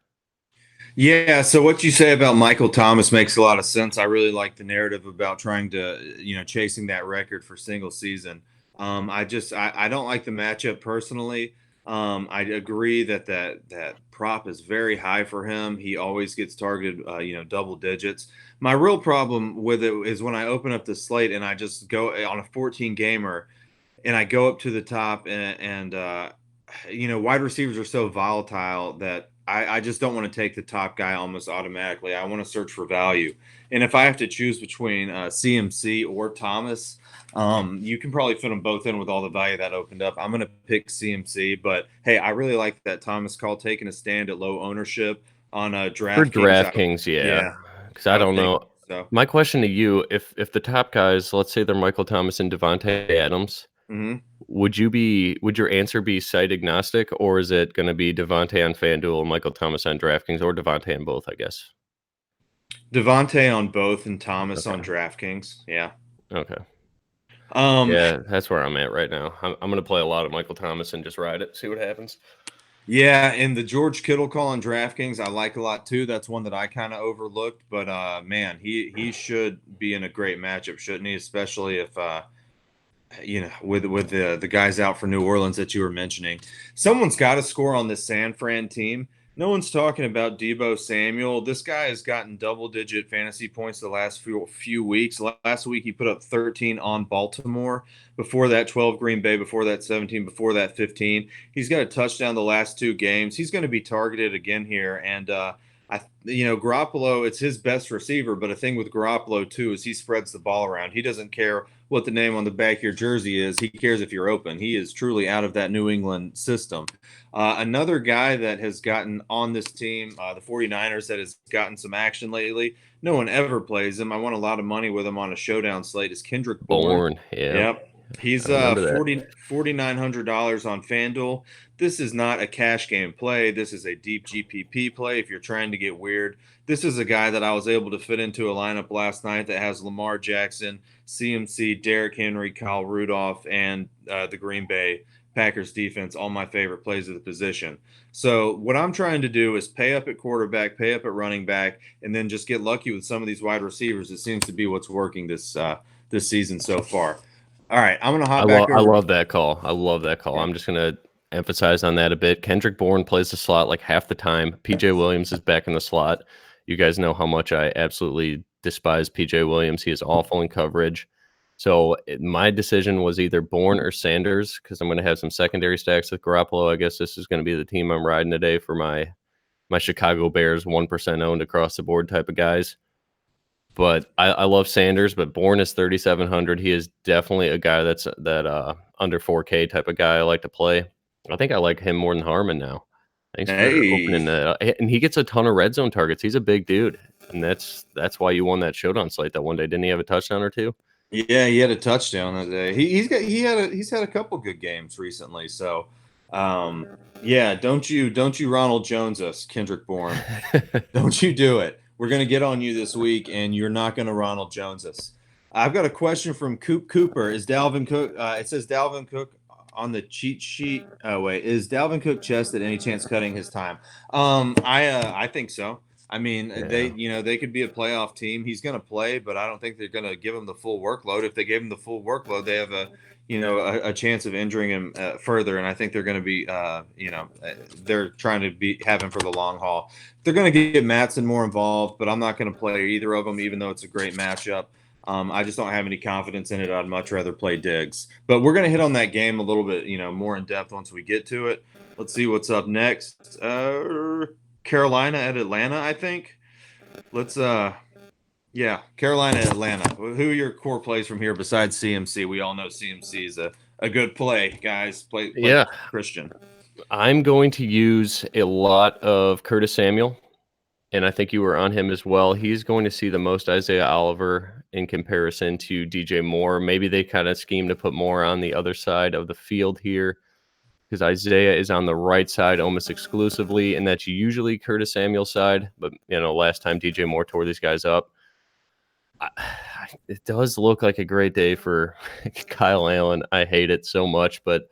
S1: Yeah, so what you say about Michael Thomas makes a lot of sense. I really like the narrative about trying to, chasing that record for single season. I don't like the matchup personally. I agree that prop is very high for him. He always gets targeted, double digits. My real problem with it is when I open up the slate and I just go on a 14 gamer and I go up to the top and wide receivers are so volatile that I just don't want to take the top guy almost automatically. I want to search for value. And if I have to choose between CMC or Thomas, you can probably fit them both in with all the value that opened up. I'm going to pick CMC, but hey, I really like that Thomas call taking a stand at low ownership on DraftKings.
S2: For DraftKings, yeah. Because I don't know. So. My question to you, if the top guys, let's say they're Michael Thomas and Devontae Adams, would your answer be site agnostic, or is it going to be Devontae on FanDuel, Michael Thomas on DraftKings, or Devontae on both, I guess?
S1: Devontae on both and Thomas on DraftKings. Yeah.
S2: Okay. Yeah, that's where I'm at right now. I'm going to play a lot of Michael Thomas and just ride it, see what happens.
S1: Yeah, and the George Kittle call on DraftKings I like a lot too. That's one that I kind of overlooked, but man, he should be in a great matchup, shouldn't he? Especially if with the guys out for New Orleans that you were mentioning. Someone's got to score on this San Fran team. No one's talking about Deebo Samuel. This guy has gotten double-digit fantasy points the last few weeks. Last week, he put up 13 on Baltimore. Before that, 12 Green Bay. Before that, 17. Before that, 15. He's got a touchdown the last two games. He's going to be targeted again here. And, Garoppolo, it's his best receiver. But a thing with Garoppolo, too, is he spreads the ball around. He doesn't care what the name on the back of your jersey is. He cares if you're open. He is truly out of that New England system. Another guy that has gotten on this team, the 49ers, that has gotten some action lately. No one ever plays him. I won a lot of money with him on a showdown slate. Is Kendrick Bourne.
S2: Yeah.
S1: Yep. He's $4,900 on FanDuel. This is not a cash game play. This is a deep GPP play if you're trying to get weird. This is a guy that I was able to fit into a lineup last night that has Lamar Jackson, CMC, Derrick Henry, Kyle Rudolph, and the Green Bay Packers defense, all my favorite plays of the position. So what I'm trying to do is pay up at quarterback, pay up at running back, and then just get lucky with some of these wide receivers. It seems to be what's working this season so far. All right, I'm going to hop back over.
S2: I love that call. Yeah. I'm just going to emphasize on that a bit. Kendrick Bourne plays the slot like half the time. PJ Williams is back in the slot. You guys know how much I absolutely despise PJ Williams. He is awful in coverage. So my decision was either Bourne or Sanders because I'm going to have some secondary stacks with Garoppolo. I guess this is going to be the team I'm riding today for my Chicago Bears 1% owned across the board type of guys. But I love Sanders, but Bourne is 3,700. He is definitely a guy that's under 4K type of guy I like to play. I think I like him more than Harmon now. Thanks for opening that up. And he gets a ton of red zone targets. He's a big dude. and that's why you won that showdown slate that one day. Didn't he have a touchdown or two?
S1: Yeah, he had a touchdown that day. He's had a couple good games recently. So, yeah, don't you Ronald Jones us, Kendrick Bourne. Don't you do it. We're going to get on you this week, and you're not going to Ronald Jones us. I've got a question from Coop Cooper. Is Dalvin Cook? It says Dalvin Cook on the cheat sheet. Oh wait, is Dalvin Cook chested? Any chance cutting his time? I think so. I mean,
S2: Yeah.
S1: they could be a playoff team. He's going to play, but I don't think they're going to give him the full workload. If they gave him the full workload, they have a chance of injuring him further. And I think they're going to be, they're trying to have him for the long haul. They're going to get Matson more involved, but I'm not going to play either of them, even though it's a great matchup. I just don't have any confidence in it. I'd much rather play Diggs. But we're going to hit on that game a little bit, more in depth once we get to it. Let's see what's up next. Carolina at Atlanta, I think. Let's Carolina at Atlanta. Who are your core plays from here besides CMC? We all know CMC is a good play, guys. Play
S2: Yeah.
S1: Christian.
S2: I'm going to use a lot of Curtis Samuel, and I think you were on him as well. He's going to see the most Isaiah Oliver in comparison to DJ Moore. Maybe they kind of scheme to put Moore on the other side of the field here, because Isaiah is on the right side almost exclusively, and that's usually Curtis Samuel's side. But, last time DJ Moore tore these guys up, it does look like a great day for Kyle Allen. I hate it so much, but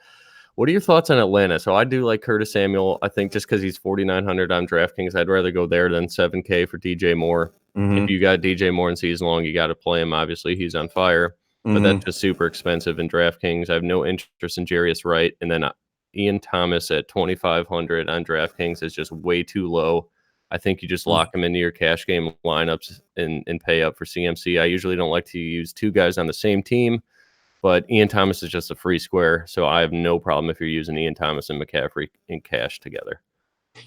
S2: what are your thoughts on Atlanta? So I do like Curtis Samuel. I think just because he's 4,900 on DraftKings, I'd rather go there than 7K for DJ Moore.
S1: Mm-hmm.
S2: If you got DJ Moore in season long, you got to play him. Obviously, he's on fire, but that's just super expensive in DraftKings. I have no interest in Jarius Wright, and then Ian Thomas at 2,500 on DraftKings is just way too low. I think you just lock him into your cash game lineups and pay up for CMC. I usually don't like to use two guys on the same team, but Ian Thomas is just a free square, so I have no problem if you're using Ian Thomas and McCaffrey in cash together.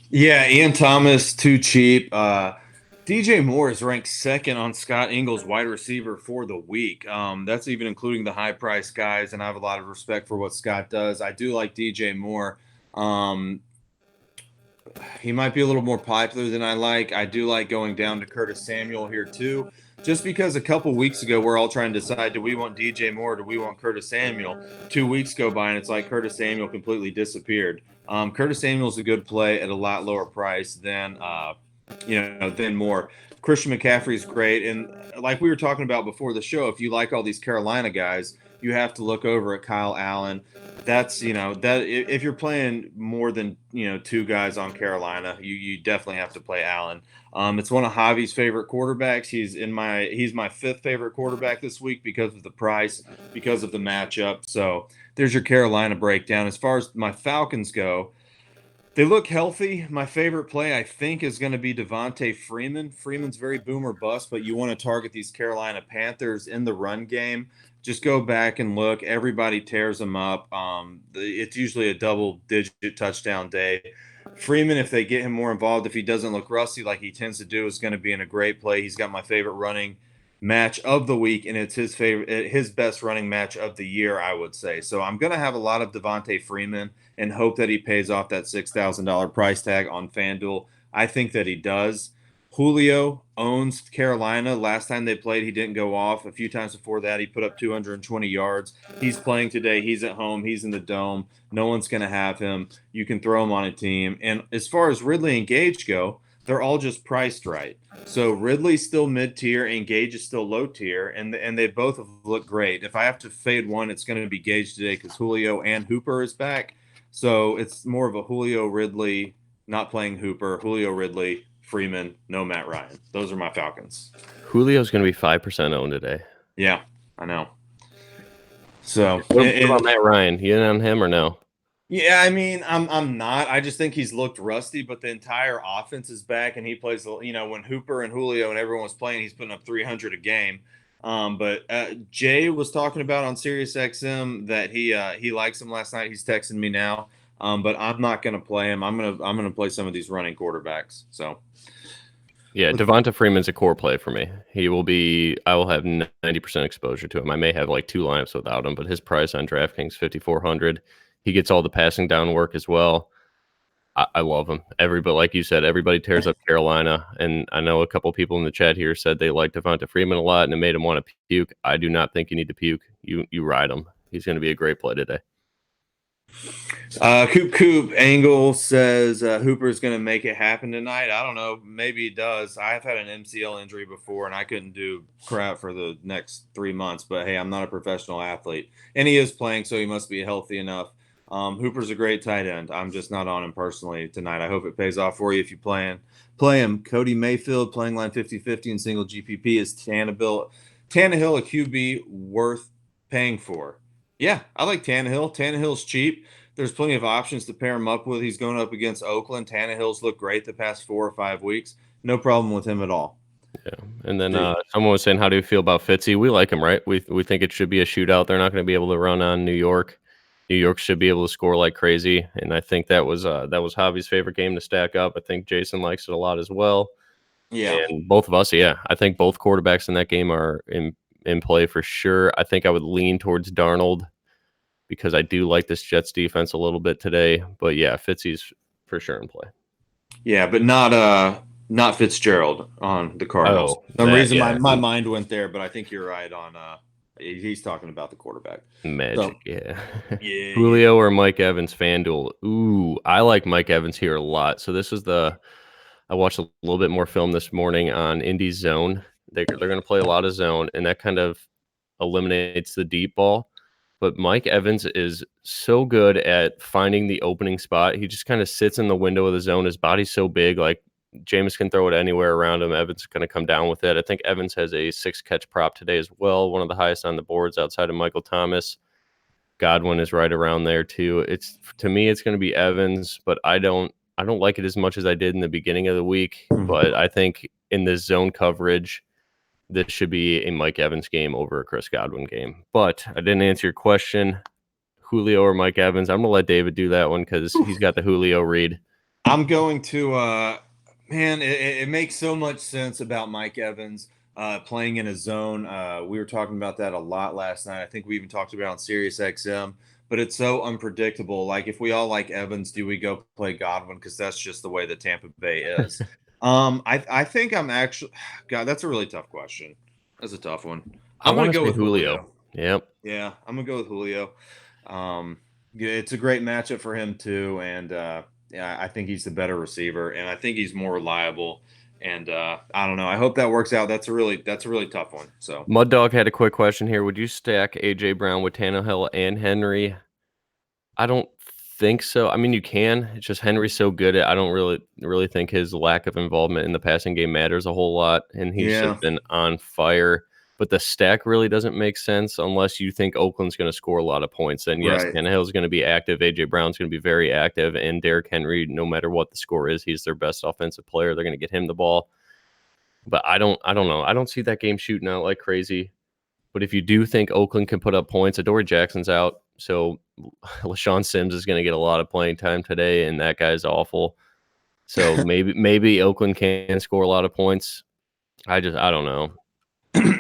S1: Yeah, Ian Thomas, too cheap. DJ Moore is ranked second on Scott Ingles' wide receiver for the week. That's even including the high-priced guys, and I have a lot of respect for what Scott does. I do like DJ Moore. He might be a little more popular than I like. I do like going down to Curtis Samuel here, too, just because a couple weeks ago we're all trying to decide, do we want DJ Moore or do we want Curtis Samuel? 2 weeks go by, and it's like Curtis Samuel completely disappeared. Curtis Samuel's a good play at a lot lower price than Moore. Christian McCaffrey is great. And like we were talking about before the show, if you like all these Carolina guys, you have to look over at Kyle Allen. That's, that if you're playing more than, two guys on Carolina, you definitely have to play Allen. It's one of Javi's favorite quarterbacks. He's my fifth favorite quarterback this week because of the price, because of the matchup. So there's your Carolina breakdown. As far as my Falcons go, they look healthy. My favorite play, I think, is going to be Devontae Freeman. Freeman's very boom or bust, but you want to target these Carolina Panthers in the run game. Just go back and look. Everybody tears them up. It's usually a double-digit touchdown day. Freeman, if they get him more involved, if he doesn't look rusty like he tends to do, is going to be in a great play. He's got my favorite running match of the week, and it's his best running match of the year, I would say. So I'm going to have a lot of Devontae Freeman and hope that he pays off that $6,000 price tag on FanDuel. I think that he does. Julio owns Carolina. Last time they played, he didn't go off. A few times before that, he put up 220 yards. He's playing today. He's at home. He's in the dome. No one's going to have him. You can throw him on a team. And as far as Ridley and Gage go, they're all just priced right. So Ridley's still mid-tier and Gage is still low-tier, and they both have looked great. If I have to fade one, it's going to be Gage today because Julio and Hooper is back. So it's more of a Julio Ridley, not playing Hooper, Julio Ridley, Freeman, no Matt Ryan. Those are my Falcons.
S2: Julio's going to be 5% owned today.
S1: Yeah, I know. So
S2: what about Matt Ryan? You in on him or no?
S1: Yeah, I mean, I'm not. I just think he's looked rusty, but the entire offense is back, and he plays. When Hooper and Julio and everyone was playing, he's putting up 300 a game. But Jay was talking about on SiriusXM that he likes him last night. He's texting me now. But I'm not going to play him. I'm gonna play some of these running quarterbacks. So.
S2: Yeah, Devonta Freeman's a core play for me. I will have 90% exposure to him. I may have like two lineups without him, but his price on DraftKings, $5,400. He gets all the passing down work as well. I love him. But like you said, everybody tears up Carolina, and I know a couple people in the chat here said they like Devonta Freeman a lot, and it made him want to puke. I do not think you need to puke. You ride him. He's going to be a great play today.
S1: Coop Angle says Hooper's going to make it happen tonight. I don't know. Maybe he does. I've had an MCL injury before, and I couldn't do crap for the next 3 months. But, hey, I'm not a professional athlete. And he is playing, so he must be healthy enough. Hooper's a great tight end. I'm just not on him personally tonight. I hope it pays off for you if you play him. Cody Mayfield playing line 50-50 in single GPP. Is Tannehill a QB worth paying for? Yeah, I like Tannehill. Tannehill's cheap. There's plenty of options to pair him up with. He's going up against Oakland. Tannehill's looked great the past 4 or 5 weeks. No problem with him at all.
S2: Yeah, and then someone was saying, how do you feel about Fitzy? We like him, right? We think it should be a shootout. They're not going to be able to run on New York. New York should be able to score like crazy, and I think that was Javi's favorite game to stack up. I think Jason likes it a lot as well.
S1: Yeah,
S2: and both of us, yeah. I think both quarterbacks in that game are in play for sure. I think I would lean towards Darnold because I do like this Jets defense a little bit today. But yeah, Fitzy's for sure in play.
S1: Yeah, but not Fitzgerald on the Cardinals. For some reason my mind went there, but I think you're right on he's talking about the quarterback.
S2: Magic, so, yeah. Julio or Mike Evans, FanDuel. Ooh, I like Mike Evans here a lot. So this is I watched a little bit more film this morning on Indy's zone. They're going to play a lot of zone, and that kind of eliminates the deep ball. But Mike Evans is so good at finding the opening spot. He just kind of sits in the window of the zone. His body's so big, like Jameis can throw it anywhere around him. Evans is going to come down with it. I think Evans has a 6-catch prop today as well, one of the highest on the boards outside of Michael Thomas. Godwin is right around there too. To me, it's going to be Evans, but I don't like it as much as I did in the beginning of the week. But I think in this zone coverage, this should be a Mike Evans game over a Chris Godwin game. But I didn't answer your question. Julio or Mike Evans? I'm going to let David do that one because he's got the Julio read.
S1: I'm going to man, it makes so much sense about Mike Evans playing in a zone. We were talking about that a lot last night. I think we even talked about it on Sirius XM. But it's so unpredictable. Like, if we all like Evans, do we go play Godwin? Because that's just the way that Tampa Bay is. I think I'm actually – God, that's a really tough question. That's a tough one. I'm going to go with Julio.
S2: Yep.
S1: Yeah, I'm going to go with Julio. It's a great matchup for him too, and yeah, I think he's the better receiver, and I think he's more reliable. And I don't know. I hope that works out. That's a really tough one. So
S2: Mud Dog had a quick question here. Would you stack AJ Brown with Tannehill and Henry? I don't think so. I mean, you can. It's just Henry's so good. I don't really think his lack of involvement in the passing game matters a whole lot, and he's just been on fire. But the stack really doesn't make sense unless you think Oakland's going to score a lot of points. Then yes, Tannehill's going to be active. AJ Brown's going to be very active, and Derrick Henry, no matter what the score is, he's their best offensive player. They're going to get him the ball. But I don't know. I don't see that game shooting out like crazy. But if you do think Oakland can put up points, Adoree Jackson's out, so LaShawn Sims is going to get a lot of playing time today, and that guy's awful. So maybe Oakland can score a lot of points. I don't know.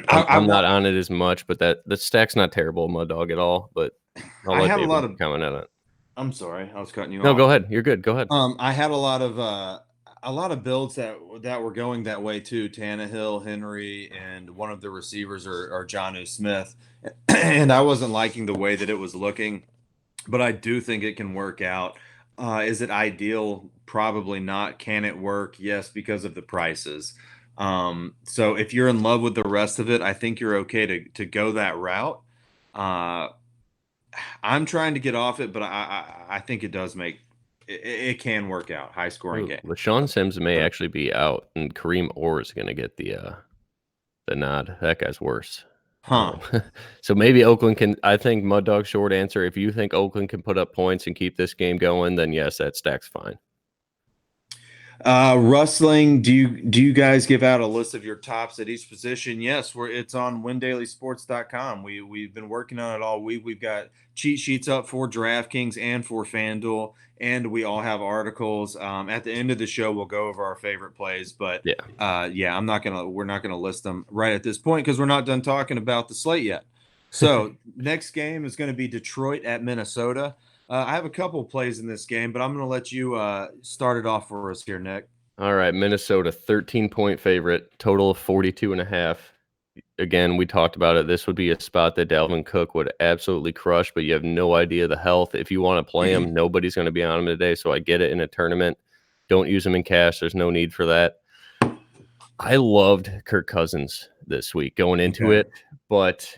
S2: I'm not on it as much, but the stack's not terrible, Mud Dog, at all. But I'll let David comment on it.
S1: I'm sorry, I was cutting you off.
S2: No, go ahead. You're good. Go ahead.
S1: I had a lot of builds that were going that way too. Tannehill, Henry, and one of the receivers are Jonnu Smith, and I wasn't liking the way that it was looking, but I do think it can work out. Is it ideal? Probably not. Can it work? Yes, because of the prices. So if you're in love with the rest of it, I think you're okay to go that route. I'm trying to get off it, but I think it does make it can work out. High scoring game.
S2: LaShawn Sims may actually be out, and Kareem Orr is going to get the nod. That guy's worse. So maybe Oakland can. I think Mud Dog short answer. If you think Oakland can put up points and keep this game going, then yes, that stack's fine.
S1: Rustling, do you guys give out a list of your tops at each position? Yes, it's on WInDailySports.com. We've been working on it all week. We've got cheat sheets up for DraftKings and for FanDuel, and we all have articles. At the end of the show, we'll go over our favorite plays, but we're not gonna list them right at this point because we're not done talking about the slate yet. So next game is going to be Detroit at Minnesota. I have a couple of plays in this game, but I'm going to let you start it off for us here, Nick.
S2: All right, Minnesota 13-point favorite, total of 42.5. Again, we talked about it. This would be a spot that Dalvin Cook would absolutely crush, but you have no idea the health. If you want to play him, nobody's going to be on him today, so I get it in a tournament. Don't use him in cash. There's no need for that. I loved Kirk Cousins this week going into it, but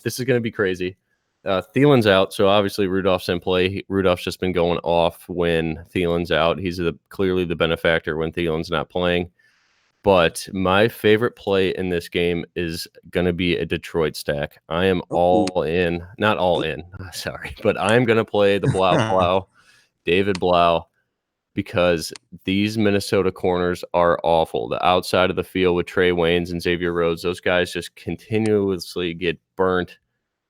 S2: this is going to be crazy. Thielen's out, so obviously Rudolph's in play. Rudolph's just been going off when Thielen's out. He's clearly the benefactor when Thielen's not playing. But my favorite play in this game is going to be a Detroit stack. I am all in. Not all in, sorry. But I'm going to play the Blau, David Blau, because these Minnesota corners are awful. The outside of the field with Trey Waynes and Xavier Rhodes, those guys just continuously get burnt.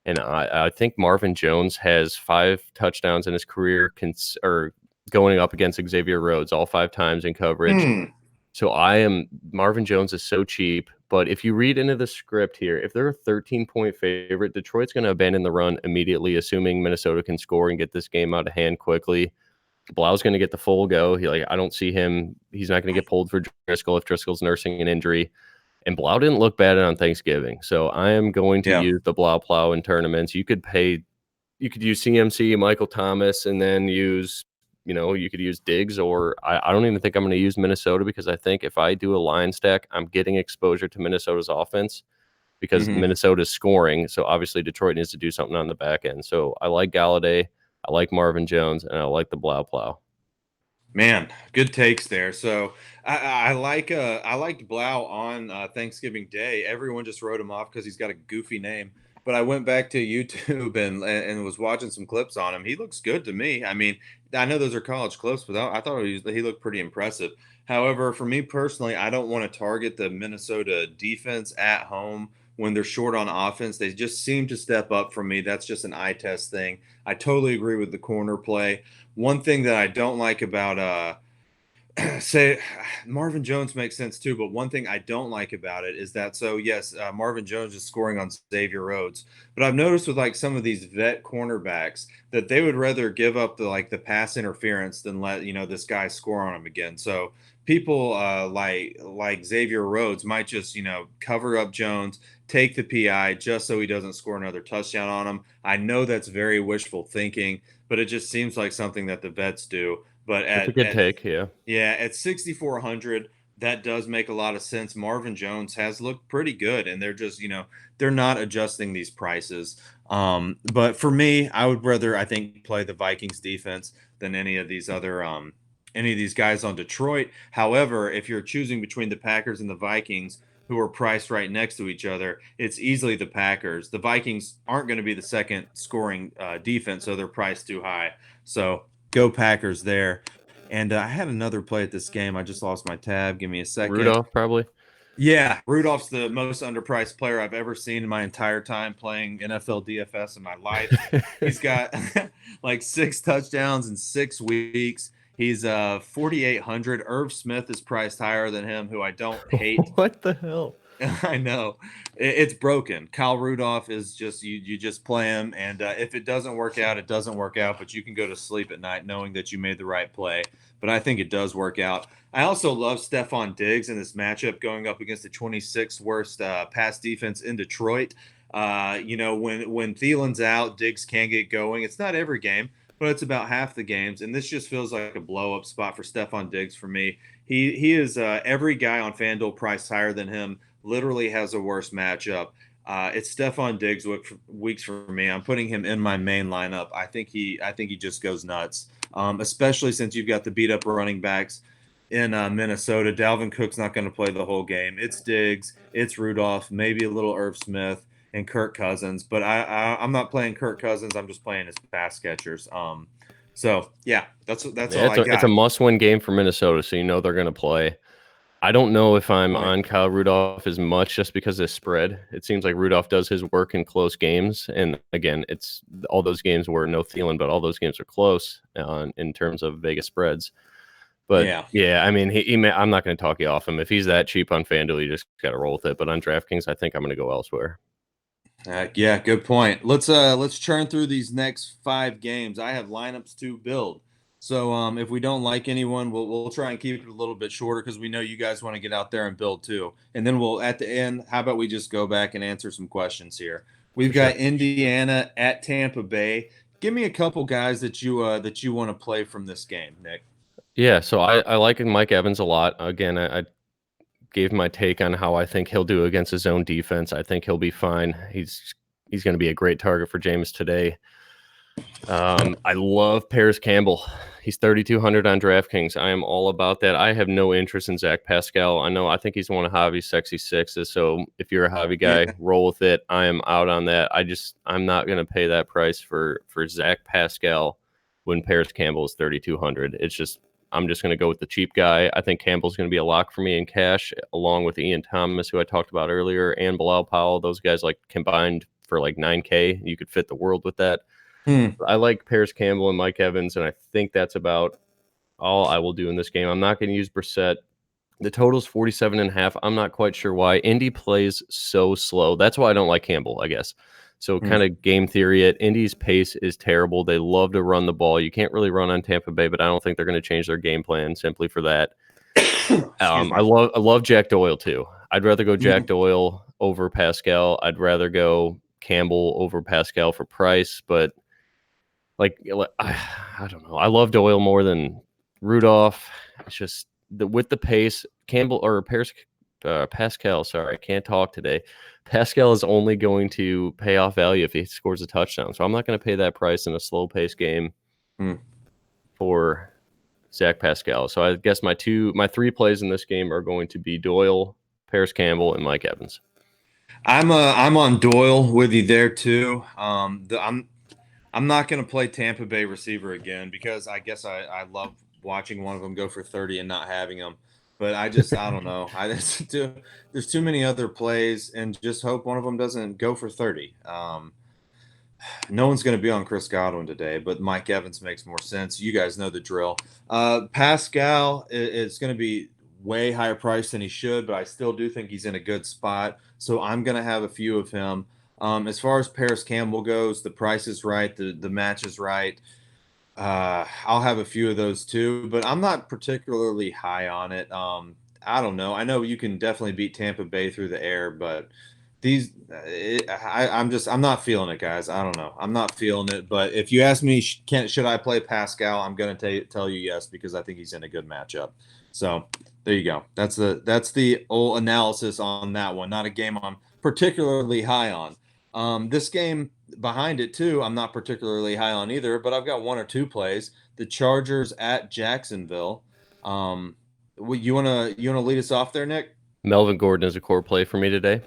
S2: And I think Marvin Jones has 5 touchdowns in his career or going up against Xavier Rhodes all 5 times in coverage. So Marvin Jones is so cheap. But if you read into the script here, if they're a 13-point favorite, Detroit's going to abandon the run immediately, assuming Minnesota can score and get this game out of hand quickly. Blau's going to get the full go. I don't see him. He's not going to get pulled for Driscoll if Driscoll's nursing an injury. And Blau didn't look bad on Thanksgiving. So I am going to use the Blau Plow in tournaments. You could use CMC, Michael Thomas, and then you could use Diggs, or I don't even think I'm going to use Minnesota, because I think if I do a line stack, I'm getting exposure to Minnesota's offense because Minnesota's scoring. So obviously Detroit needs to do something on the back end. So I like Galladay, I like Marvin Jones, and I like the Blau Plow.
S1: Man, good takes there. So I liked Blau on Thanksgiving Day. Everyone just wrote him off because he's got a goofy name. But I went back to YouTube and was watching some clips on him. He looks good to me. I mean, I know those are college clips, but I thought he looked pretty impressive. However, for me personally, I don't want to target the Minnesota defense at home when they're short on offense. They just seem to step up for me. That's just an eye test thing. I totally agree with the corner play. One thing that I don't like about say Marvin Jones makes sense too, but one thing I don't like about it is that, so yes, Marvin Jones is scoring on Xavier Rhodes, but I've noticed with like some of these vet cornerbacks that they would rather give up the pass interference than let this guy score on him again. So people like Xavier Rhodes might just cover up Jones, take the PI just so he doesn't score another touchdown on him. I know that's very wishful thinking, but it just seems like something that the vets do. But
S2: That's a good take,
S1: yeah, at 6,400, that does make a lot of sense. Marvin Jones has looked pretty good, and they're just, they're not adjusting these prices. But for me, I would rather, I think, play the Vikings defense than any of these guys on Detroit. However, if you're choosing between the Packers and the Vikings, who are priced right next to each other, it's easily the Packers. The Vikings aren't going to be the second scoring defense, so they're priced too high. So go Packers there. And I had another play at this game. I just lost my tab. Give me a second.
S2: Rudolph, probably.
S1: Yeah, Rudolph's the most underpriced player I've ever seen in my entire time playing NFL DFS in my life. He's got like 6 touchdowns in 6 weeks. He's 4,800. Irv Smith is priced higher than him, who I don't hate.
S2: What the hell?
S1: I know it's broken. Kyle Rudolph is just you just play him, and if it doesn't work out, it doesn't work out. But you can go to sleep at night knowing that you made the right play. But I think it does work out. I also love Stephon Diggs in this matchup going up against the 26th worst pass defense in Detroit. When Thielen's out, Diggs can get going. It's not every game, but it's about half the games, and this just feels like a blow-up spot for Stephon Diggs for me. He is every guy on FanDuel priced higher than him literally has a worse matchup. It's Stephon Diggs weeks for me. I'm putting him in my main lineup. I think he just goes nuts, especially since you've got the beat up running backs in Minnesota. Dalvin Cook's not going to play the whole game. It's Diggs, it's Rudolph, maybe a little Irv Smith and Kirk Cousins, but I'm not playing Kirk Cousins. I'm just playing his pass catchers. So yeah, that's all I got.
S2: It's a must-win game for Minnesota, so they're going to play. I don't know if I'm on Kyle Rudolph as much just because of spread. It seems like Rudolph does his work in close games. And again, it's all those games were no Thielen, but all those games are close in terms of Vegas spreads. But yeah, I mean, I'm not going to talk you off him. If he's that cheap on FanDuel, you just got to roll with it. But on DraftKings, I think I'm going to go elsewhere.
S1: Yeah, good point. Let's churn through these next 5 games. I have lineups to build. So if we don't like anyone, we'll try and keep it a little bit shorter because we know you guys want to get out there and build too. And then we'll at the end, how about we just go back and answer some questions here?
S2: For
S1: We've got
S2: sure.
S1: Indiana at Tampa Bay. Give me a couple guys that you want to play from this game, Nick.
S2: Yeah, so I like Mike Evans a lot. Again, I gave my take on how I think he'll do against his own defense. I think he'll be fine. He's going to be a great target for James today. I love Paris Campbell. He's 3,200 on DraftKings. I am all about that. I have no interest in Zach Pascal. I think he's one of Javi's sexy sixes. So if you're a Javi guy, roll with it. I am out on that. I'm not going to pay that price for Zach Pascal when Paris Campbell is 3,200. I'm just going to go with the cheap guy. I think Campbell's going to be a lock for me in cash, along with Ian Thomas, who I talked about earlier, and Bilal Powell. Those guys like combined for like 9K. You could fit the world with that. I like Paris Campbell and Mike Evans, and I think that's about all I will do in this game. I'm not going to use Brissett. The total's 47.5. I'm not quite sure why. Indy plays so slow. That's why I don't like Campbell, I guess. So kind of game theory it. Indy's pace is terrible. They love to run the ball. You can't really run on Tampa Bay, but I don't think they're going to change their game plan simply for that. I love Jack Doyle too. I'd rather go Jack Doyle over Pascal. I'd rather go Campbell over Pascal for price, but I don't know. I love Doyle more than Rudolph. It's just with the pace, Campbell or Pascal. Sorry, I can't talk today. Pascal is only going to pay off value if he scores a touchdown. So I'm not going to pay that price in a slow pace game for Zach Pascal. So I guess my 3 plays in this game are going to be Doyle, Paris Campbell, and Mike Evans.
S1: I'm on Doyle with you there too. I'm not going to play Tampa Bay receiver again because I guess I love watching one of them go for 30 and not having them. But I don't know. There's too many other plays, and just hope one of them doesn't go for 30. No one's going to be on Chris Godwin today, but Mike Evans makes more sense. You guys know the drill. Pascal is going to be way higher price than he should, but I still do think he's in a good spot. So I'm going to have a few of him. As far as Paris Campbell goes, the price is right, the match is right. I'll have a few of those too, but I'm not particularly high on it. I don't know. I know you can definitely beat Tampa Bay through the air, but I'm not feeling it, guys. I don't know. I'm not feeling it. But if you ask me, should I play Pascal? I'm going to tell you yes because I think he's in a good matchup. So there you go. That's the old analysis on that one. Not a game I'm particularly high on. This game behind it too, I'm not particularly high on either. But I've got 1 or 2 plays. The Chargers at Jacksonville. You wanna lead us off there, Nick?
S2: Melvin Gordon is a core play for me today.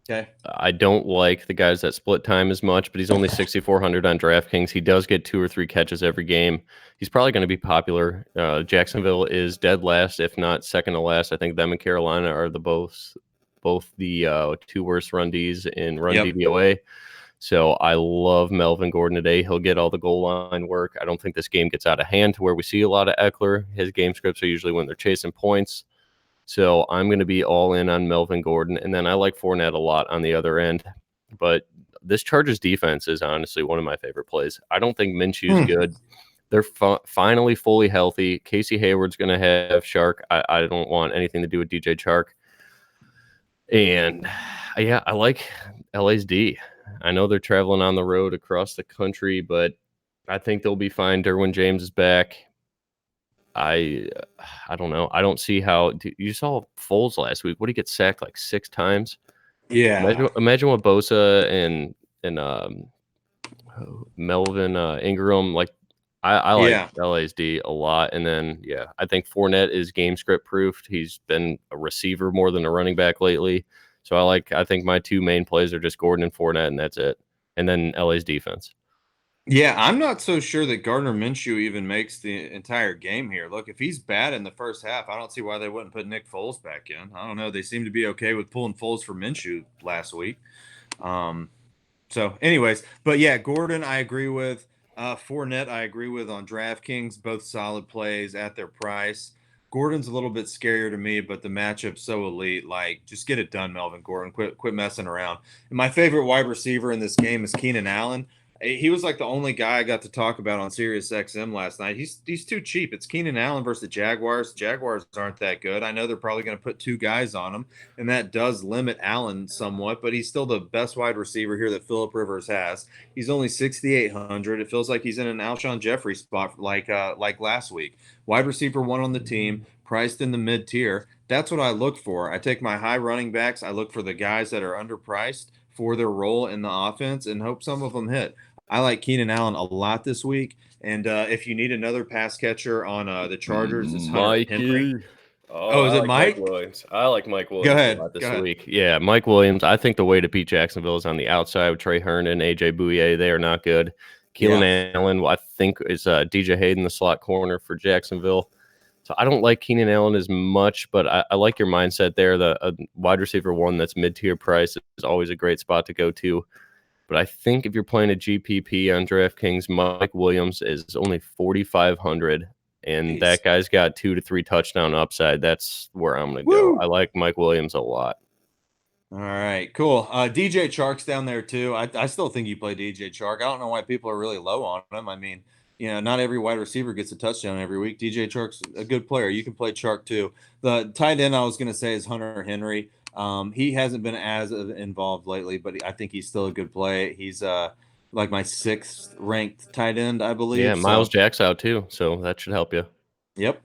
S1: Okay.
S2: I don't like the guys that split time as much, but he's only 6,400 on DraftKings. He does get 2 or 3 catches every game. He's probably going to be popular. Jacksonville is dead last, if not second to last. I think them and Carolina are both the 2 worst run Ds in run DVOA. So I love Melvin Gordon today. He'll get all the goal line work. I don't think this game gets out of hand to where we see a lot of Eckler. His game scripts are usually when they're chasing points. So I'm going to be all in on Melvin Gordon. And then I like Fournette a lot on the other end. But this Chargers defense is honestly one of my favorite plays. I don't think Minshew's good. They're finally fully healthy. Casey Hayward's going to have Shark. I don't want anything to do with DJ Chark. And yeah, I like LA's D. I know they're traveling on the road across the country, but I think they'll be fine. Derwin James is back. I don't know. I don't see how you saw Foles last week. What did he get sacked like 6 times?
S1: Yeah.
S2: Imagine what Bosa and Melvin Ingram like. I like LA's D a lot, and then I think Fournette is game script proofed. He's been a receiver more than a running back lately, so I think my 2 main plays are just Gordon and Fournette, and that's it. And then LA's defense.
S1: Yeah, I'm not so sure that Gardner Minshew even makes the entire game here. Look, if he's bad in the first half, I don't see why they wouldn't put Nick Foles back in. I don't know. They seem to be okay with pulling Foles for Minshew last week. So, anyways, but yeah, Gordon, I agree with. Fournette, I agree with on DraftKings. Both solid plays at their price. Gordon's a little bit scarier to me, but the matchup's so elite. Like, just get it done, Melvin Gordon. Quit messing around. And my favorite wide receiver in this game is Keenan Allen. He was like the only guy I got to talk about on Sirius XM last night. He's too cheap. It's Keenan Allen versus the Jaguars. Jaguars aren't that good. I know they're probably going to put 2 guys on him, and that does limit Allen somewhat, but he's still the best wide receiver here that Phillip Rivers has. He's only 6,800. It feels like he's in an Alshon Jeffrey spot like last week. Wide receiver 1 on the team, priced in the mid tier. That's what I look for. I take my high running backs. I look for the guys that are underpriced for their role in the offense and hope some of them hit. I like Keenan Allen a lot this week. And if you need another pass catcher on the Chargers, it's Hunter Henry. Oh, is
S2: I
S1: it
S2: like
S1: Mike?
S2: Williams. I like Mike
S1: Go
S2: Williams a
S1: ahead.
S2: lot this
S1: Go ahead.
S2: week. Yeah, Mike Williams. I think the way to beat Jacksonville is on the outside with Trey Herndon, AJ Bouye. They are not good. Keelan Allen, I think, is DJ Hayden, the slot corner for Jacksonville. So I don't like Keenan Allen as much, but I like your mindset there. The wide receiver 1 that's mid-tier price is always a great spot to go to. But I think if you're playing a GPP on DraftKings, Mike Williams is only 4,500, and that guy's got 2 to 3 touchdown upside. That's where I'm going to go. I like Mike Williams a lot.
S1: All right, cool. DJ Chark's down there too. I still think you play DJ Chark. I don't know why people are really low on him. I mean, not every wide receiver gets a touchdown every week. DJ Chark's a good player. You can play Chark too. The tight end I was going to say is Hunter Henry. He hasn't been as involved lately, but I think he's still a good play. He's like my 6th ranked tight end, I believe.
S2: Yeah, Miles Jack's out too, so that should help you.
S1: Yep.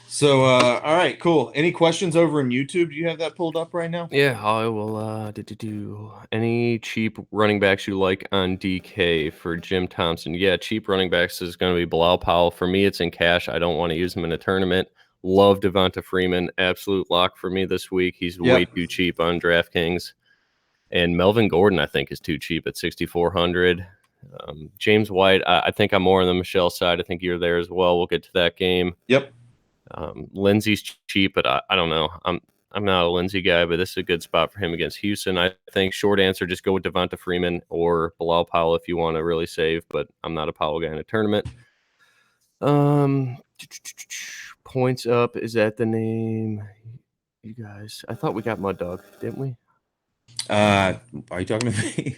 S1: So, all right, cool. Any questions over in YouTube? Do you have that pulled up right now?
S2: Yeah, I will. Do any cheap running backs you like on DK for Jim Thompson? Yeah, cheap running backs is going to be Bilal Powell. For me, it's in cash. I don't want to use him in a tournament. Love Devonta Freeman. Absolute lock for me this week. He's way too cheap on DraftKings. And Melvin Gordon, I think, is too cheap at 6,400. James White, I think I'm more on the Michelle side. I think you're there as well. We'll get to that game.
S1: Yep.
S2: Lindsey's cheap, but I don't know. I'm not a Lindsey guy, but this is a good spot for him against Houston. I think short answer, just go with Devonta Freeman or Bilal Powell if you want to really save, but I'm not a Powell guy in a tournament. Points Up, is that the name? You guys, I thought we got Mud Dog, didn't we?
S1: Are you talking to me?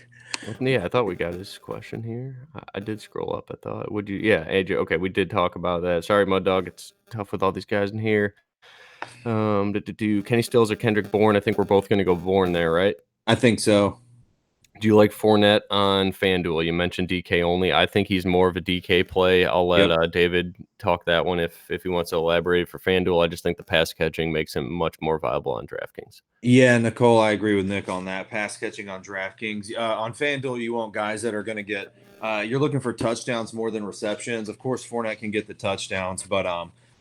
S2: Yeah, I thought we got his question here. I did scroll up. I thought, would you? Yeah, AJ. Okay, we did talk about that. Sorry, Mud Dog. It's tough with all these guys in here. Kenny Stills or Kendrick Bourne? I think we're both going to go Bourne there, right?
S1: I think so.
S2: Do you like Fournette on FanDuel? You mentioned DK only. I think he's more of a DK play. I'll let David talk that one if he wants to elaborate for FanDuel. I just think the pass catching makes him much more viable on DraftKings.
S1: Yeah, Nicole, I agree with Nick on that. Pass catching on DraftKings. On FanDuel, you want guys that are going to get you're looking for touchdowns more than receptions. Of course, Fournette can get the touchdowns, but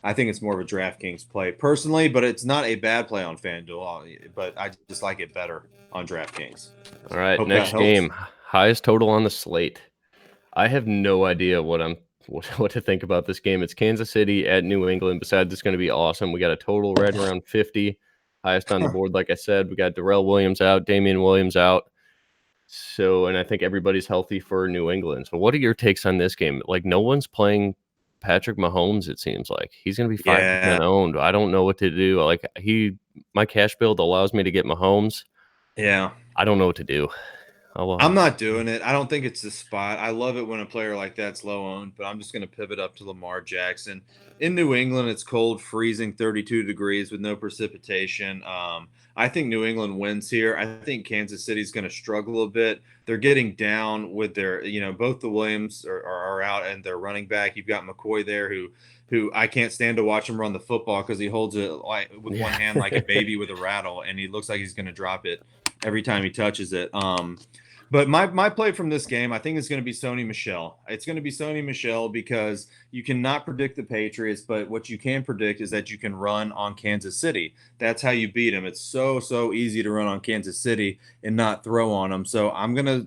S1: I think it's more of a DraftKings play personally, but it's not a bad play on FanDuel, but I just like it better on DraftKings.
S2: All right, next game, highest total on the slate. I have no idea what to think about this game. It's Kansas City at New England. Besides, it's going to be awesome. We got a total right around 50, highest on the board. Like I said, we got Darrell Williams out, Damian Williams out. So, and I think everybody's healthy for New England. So, what are your takes on this game? Like, no one's playing Patrick Mahomes. It seems like he's going to be 5% owned. I don't know what to do. Like my cash build allows me to get Mahomes.
S1: Yeah,
S2: I don't know what to do.
S1: I'm not doing it. I don't think it's the spot. I love it when a player like that's low owned, but I'm just going to pivot up to Lamar Jackson. In New England, it's cold, freezing, 32 degrees with no precipitation. I think New England wins here. I think Kansas City's going to struggle a bit. They're getting down with their, both the Williams are out and their running back. You've got McCoy there who I can't stand to watch him run the football because he holds it like with one hand like a baby with a rattle, and he looks like he's going to drop it every time he touches it. But my play from this game, I think, is going to be Sony Michel. It's going to be Sony Michel because you cannot predict the Patriots, but what you can predict is that you can run on Kansas City. That's how you beat them. It's so easy to run on Kansas City and not throw on them. So I'm gonna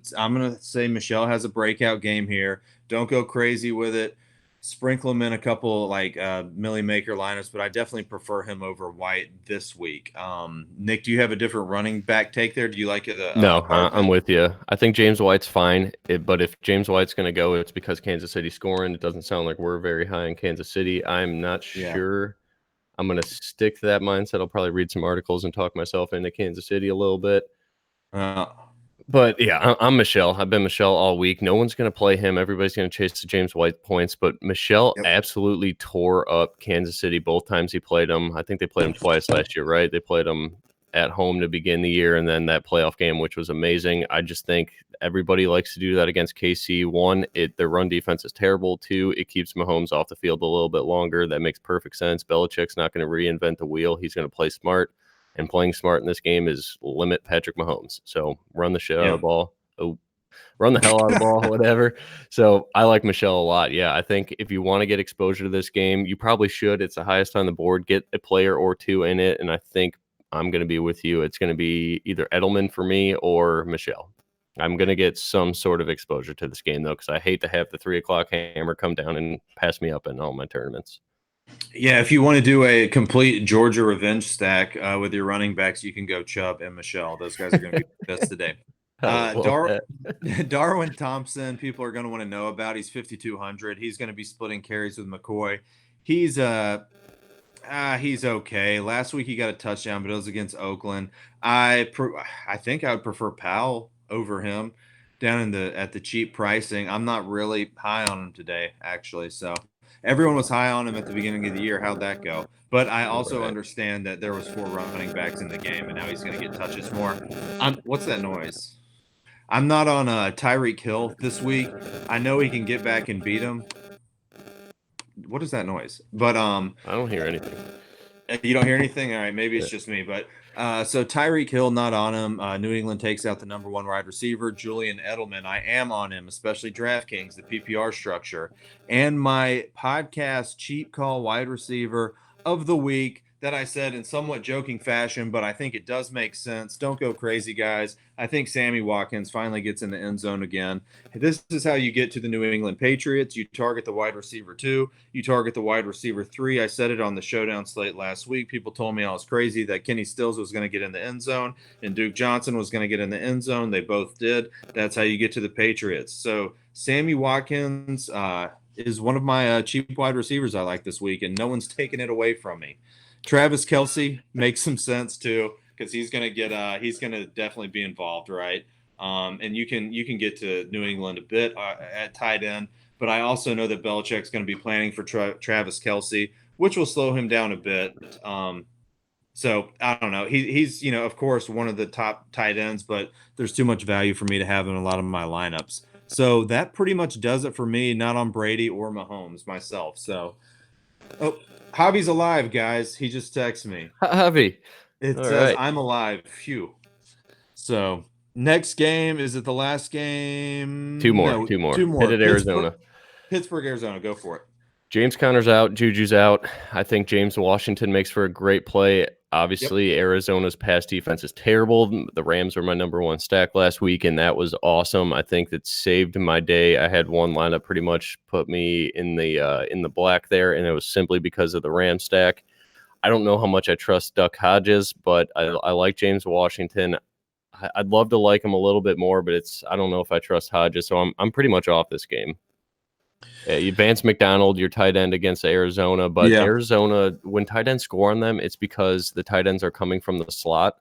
S1: say Michel has a breakout game here. Don't go crazy with it. Sprinkle him in a couple Millie Maker lineups, but I definitely prefer him over White this week. Nick, do you have a different running back take there? Do you like it?
S2: No, I'm with you. I think James White's fine, but if James White's going to go, it's because Kansas City's scoring. It doesn't sound like we're very high in Kansas City. I'm not sure I'm going to stick to that mindset. I'll probably read some articles and talk myself into Kansas City a little bit. But yeah, I'm Michelle. I've been Michelle all week. No one's going to play him. Everybody's going to chase the James White points. But Michelle absolutely tore up Kansas City both times he played them. I think they played him twice last year, right? They played him at home to begin the year, and then that playoff game, which was amazing. I just think everybody likes to do that against KC. One, their run defense is terrible. Two, it keeps Mahomes off the field a little bit longer. That makes perfect sense. Belichick's not going to reinvent the wheel. He's going to play smart. And playing smart in this game is limit Patrick Mahomes. So run the shit out of the ball. Run the hell out of the ball, whatever. So I like Michelle a lot. Yeah, I think if you want to get exposure to this game, you probably should. It's the highest on the board. Get a player or two in it. And I think I'm going to be with you. It's going to be either Edelman for me or Michelle. I'm going to get some sort of exposure to this game, though, because I hate to have the 3 o'clock hammer come down and pass me up in all my tournaments.
S1: Yeah, if you want to do a complete Georgia revenge stack with your running backs, you can go Chubb and Michelle. Those guys are going to be best today. Darwin Thompson, people are going to want to know about. He's 5,200. He's going to be splitting carries with McCoy. He's okay. Last week he got a touchdown, but it was against Oakland. I think I would prefer Powell over him down at the cheap pricing. I'm not really high on him today, actually. So everyone was high on him at the beginning of the year. How'd that go? But I also understand that there was 4 running backs in the game, and now he's going to get touches more. What's that noise? I'm not on Tyreek Hill this week. I know he can get back and beat him. What is that noise? But
S2: I don't hear anything.
S1: You don't hear anything? All right, maybe it's just me. But so Tyreek Hill, not on him. New England takes out the number 1 wide receiver, Julian Edelman. I am on him, especially DraftKings, the PPR structure. And my podcast cheap call wide receiver of the week that I said in somewhat joking fashion, but I think it does make sense. Don't go crazy, guys. I think Sammy Watkins finally gets in the end zone again. This is how you get to the New England Patriots. You target the wide receiver 2. You target the wide receiver 3. I said it on the showdown slate last week. People told me I was crazy that Kenny Stills was going to get in the end zone and Duke Johnson was going to get in the end zone. They both did. That's how you get to the Patriots. So Sammy Watkins is one of my cheap wide receivers I like this week, and no one's taking it away from me. Travis Kelce makes some sense too, because he's going to definitely be involved, right? And you can get to New England a bit at tight end, but I also know that Belichick's going to be planning for Travis Kelce, which will slow him down a bit. So I don't know. He's of course one of the top tight ends, but there's too much value for me to have in a lot of my lineups. So that pretty much does it for me. Not on Brady or Mahomes myself. So, Javi's alive, guys. He just texted me.
S2: Javi.
S1: It says, I'm alive. Phew. So, next game. Is it the last game?
S2: Two more. Hit at Arizona.
S1: Pittsburgh, Arizona. Go for it.
S2: James Conner's out. Juju's out. I think James Washington makes for a great play. Obviously, Arizona's pass defense is terrible. The Rams were my number 1 stack last week, and that was awesome. I think that saved my day. I had one lineup pretty much put me in the black there, and it was simply because of the Ram stack. I don't know how much I trust Duck Hodges, but I like James Washington. I'd love to like him a little bit more, but I don't know if I trust Hodges, so I'm pretty much off this game. You Vance McDonald, your tight end against Arizona, but Arizona, when tight ends score on them, it's because the tight ends are coming from the slot.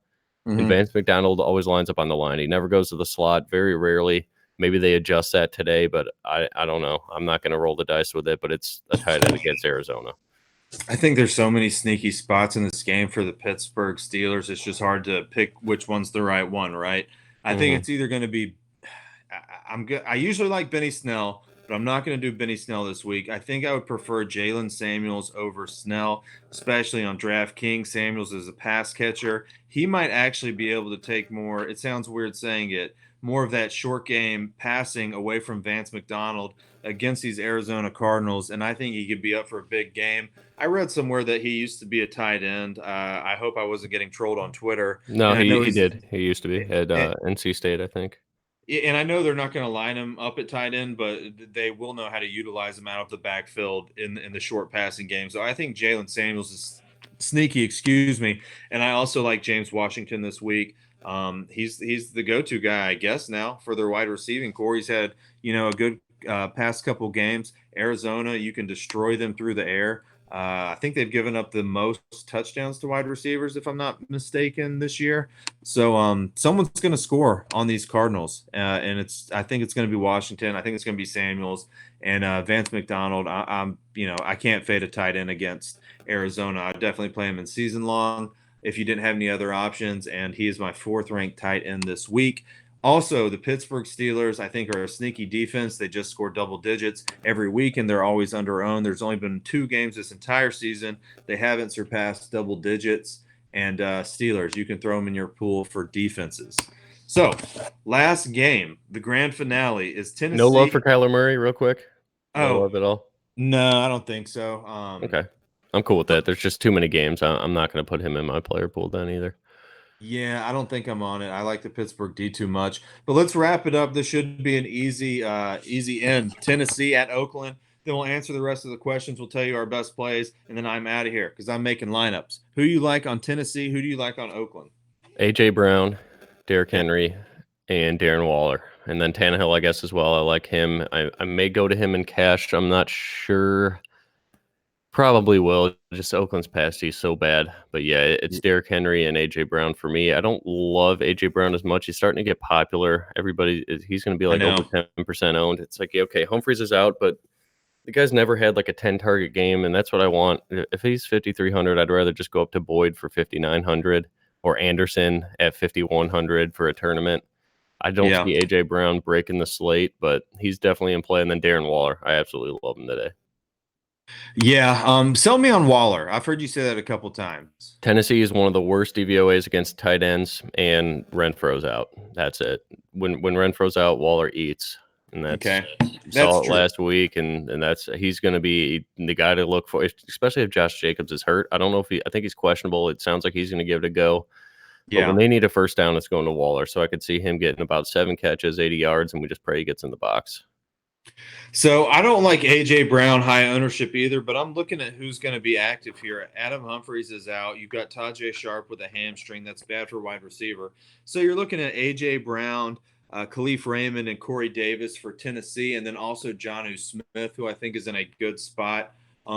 S2: Mm-hmm. And Vance McDonald always lines up on the line. He never goes to the slot, very rarely. Maybe they adjust that today, but I don't know. I'm not going to roll the dice with it, but it's a tight end against Arizona.
S1: I think there's so many sneaky spots in this game for the Pittsburgh Steelers. It's just hard to pick which one's the right one, right? I think it's either going to be I usually like Benny Snell, but I'm not going to do Benny Snell this week. I think I would prefer Jalen Samuels over Snell, especially on DraftKings. Samuels is a pass catcher. He might actually be able to take more, it sounds weird saying it, more of that short game passing away from Vance McDonald against these Arizona Cardinals, and I think he could be up for a big game. I read somewhere that he used to be a tight end. I hope I wasn't getting trolled on Twitter.
S2: No, he did. He used to be at NC State, I think.
S1: And I know they're not going to line him up at tight end, but they will know how to utilize him out of the backfield in the short passing game. So I think Jalen Samuels is sneaky, and I also like James Washington this week. He's the go-to guy, I guess, now for their wide receiving core. He's had a good past couple games. Arizona, you can destroy them through the air. I think they've given up the most touchdowns to wide receivers, if I'm not mistaken, this year. So someone's going to score on these Cardinals, and I think it's going to be Washington. I think it's going to be Samuels and Vance McDonald. I can't fade a tight end against Arizona. I definitely play him in season long if you didn't have any other options, and he is my 4th ranked tight end this week. Also, the Pittsburgh Steelers, I think, are a sneaky defense. They just score double digits every week, and they're always under own. There's only been 2 games this entire season. They haven't surpassed double digits. And Steelers, you can throw them in your pool for defenses. So, last game, the grand finale is Tennessee.
S2: No love for Kyler Murray, real quick? No
S1: Oh,
S2: love at all?
S1: no, I don't think so.
S2: Okay. I'm cool with that. There's just too many games. I'm not going to put him in my player pool then either.
S1: Yeah, I don't think I'm on it. I like the Pittsburgh D too much. But let's wrap it up. This should be an easy end. Tennessee at Oakland. Then we'll answer the rest of the questions. We'll tell you our best plays, and then I'm out of here because I'm making lineups. Who you like on Tennessee? Who do you like on Oakland?
S2: A.J. Brown, Derrick Henry, and Darren Waller. And then Tannehill, I guess, as well. I like him. I may go to him in cash. I'm not sure. Probably will. Just Oakland's pass D is so bad. But yeah, it's Derrick Henry and A.J. Brown for me. I don't love A.J. Brown as much. He's starting to get popular. He's going to be like over 10% owned. It's like, okay, Humphries is out, but the guy's never had like a 10-target game, and that's what I want. If he's 5,300, I'd rather just go up to Boyd for 5,900 or Anderson at 5,100 for a tournament. I don't see A.J. Brown breaking the slate, but he's definitely in play. And then Darren Waller. I absolutely love him today.
S1: Yeah, sell me on Waller. I've heard you say that a couple times.
S2: Tennessee is one of the worst DVOAs against tight ends, and Renfro's out. That's it. When Renfro's out, Waller eats, and that's saw it last week, and he's going to be the guy to look for, especially if Josh Jacobs is hurt. I don't know I think he's questionable. It sounds like he's going to give it a go. But when they need a first down, it's going to Waller. So I could see him getting about 7 catches, 80 yards, and we just pray he gets in the box.
S1: So I don't like A.J. Brown high ownership either, but I'm looking at who's going to be active here. Adam Humphries is out. You've got Tajay Sharp with a hamstring. That's bad for wide receiver. So you're looking at A.J. Brown, Khalif Raymond, and Corey Davis for Tennessee, and then also Jonnu Smith, who I think is in a good spot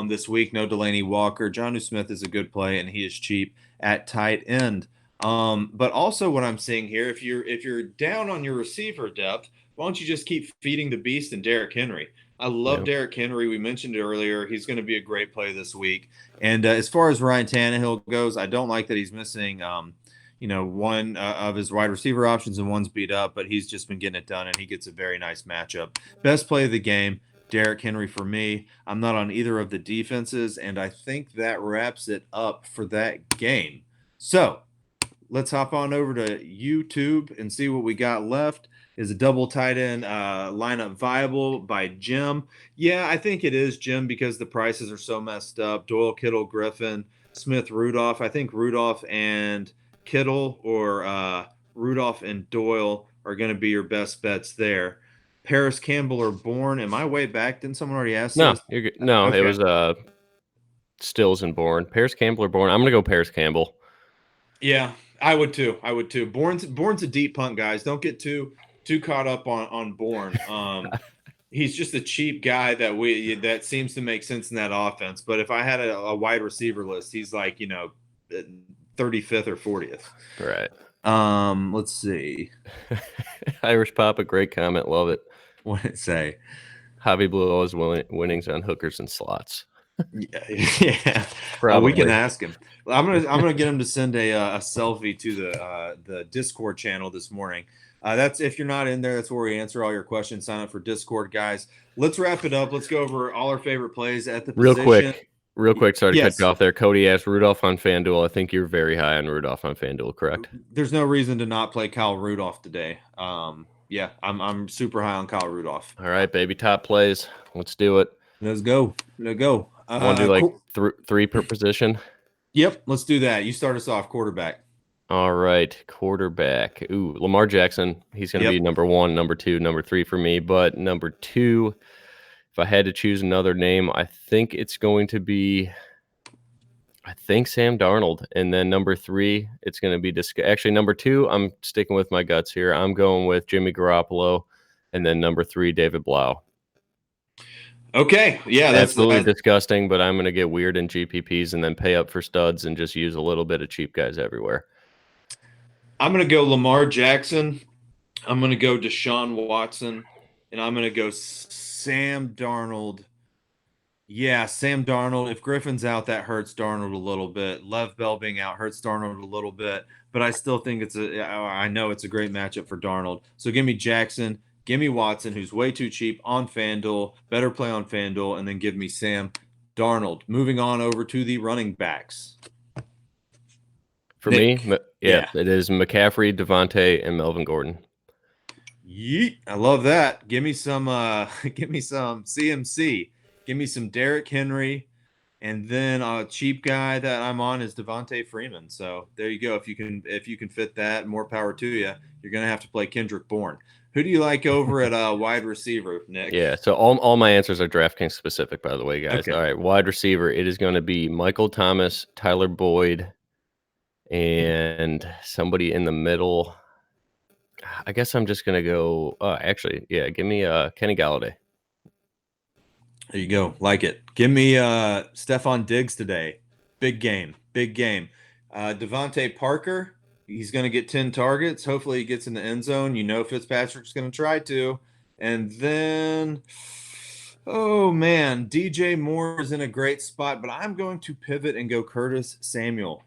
S1: this week. No Delaney Walker. Jonnu Smith is a good play, and he is cheap at tight end. But also what I'm seeing here, if you're down on your receiver depth, why don't you just keep feeding the beast and Derrick Henry? I love Derrick Henry. We mentioned it earlier. He's going to be a great play this week. And as far as Ryan Tannehill goes, I don't like that he's missing, one of his wide receiver options and one's beat up, but he's just been getting it done, and he gets a very nice matchup. Best play of the game, Derrick Henry for me. I'm not on either of the defenses, and I think that wraps it up for that game. So let's hop on over to YouTube and see what we got left. Is a double tight end lineup viable by Jim? Yeah, I think it is, Jim, because the prices are so messed up. Doyle, Kittle, Griffin, Smith, Rudolph. I think Rudolph and Kittle or Rudolph and Doyle are going to be your best bets there. Paris Campbell or Bourne. Am I way back? Didn't someone already ask
S2: No,
S1: this?
S2: you're good. No, okay. It was Stills and Bourne. Paris Campbell or Bourne? I'm going to go Paris Campbell.
S1: Yeah, I would too. Bourne's a deep punt, guys. Don't get too caught up on Bourne. He's just a cheap guy that seems to make sense in that offense. But if I had a wide receiver list, he's like 35th or 40th.
S2: Right.
S1: Let's see.
S2: Irish Papa, great comment. Love it.
S1: What did it say?
S2: Javi blew all his winnings on hookers and slots.
S1: Yeah. We can ask him. I'm gonna get him to send a selfie to the Discord channel this morning. That's if you're not in there, that's where we answer all your questions. Sign up for Discord, guys. Let's wrap it up. Let's go over all our favorite plays at the position.
S2: Real quick. Sorry to cut you off there. Cody asked Rudolph on FanDuel. I think you're very high on Rudolph on FanDuel, correct?
S1: There's no reason to not play Kyle Rudolph today. Yeah, I'm super high on Kyle Rudolph.
S2: All right, baby, top plays. Let's do it.
S1: Let's go.
S2: Want to do like three per position?
S1: Yep, let's do that. You start us off, quarterback.
S2: All right, quarterback. Ooh, Lamar Jackson. He's going to be number 1, number 2, number 3 for me. But number 2, if I had to choose another name, I think it's going to be, Sam Darnold. And then number 3, it's going to be actually number 2. I'm sticking with my guts here. I'm going with Jimmy Garoppolo, and then number 3, David Blau.
S1: Okay. Yeah,
S2: Absolutely disgusting, but I'm going to get weird in GPPs and then pay up for studs and just use a little bit of cheap guys everywhere.
S1: I'm going to go Lamar Jackson. I'm going to go Deshaun Watson, and I'm going to go Sam Darnold. Yeah, Sam Darnold. If Griffin's out, that hurts Darnold a little bit. Lev Bell being out hurts Darnold a little bit, but I still think I know it's a great matchup for Darnold. So give me Jackson, give me Watson, who's way too cheap on FanDuel, better play on FanDuel, and then give me Sam Darnold. Moving on over to the running backs.
S2: For
S1: Nick.
S2: me, yeah, it is McCaffrey, Devontae, and Melvin Gordon.
S1: Yeet. I love that. Give me some give me some CMC. Give me some Derrick Henry. And then a cheap guy that I'm on is Devontae Freeman. So there you go. If you can fit that, more power to you. You're gonna have to play Kendrick Bourne. Who do you like over at wide receiver, Nick?
S2: Yeah, so all my answers are DraftKings specific, by the way, guys.
S1: Okay.
S2: All right, wide receiver, it is going to be Michael Thomas, Tyler Boyd, and somebody in the middle. I guess I'm just going to go actually, yeah, give me Kenny Galladay.
S1: There you go. Like it. Give me Stephon Diggs today. Big game. Big game. Devontae Parker, he's going to get 10 targets. Hopefully he gets in the end zone. You know Fitzpatrick's going to try to. And then, oh man, DJ Moore is in a great spot, but I'm going to pivot and go Curtis Samuel.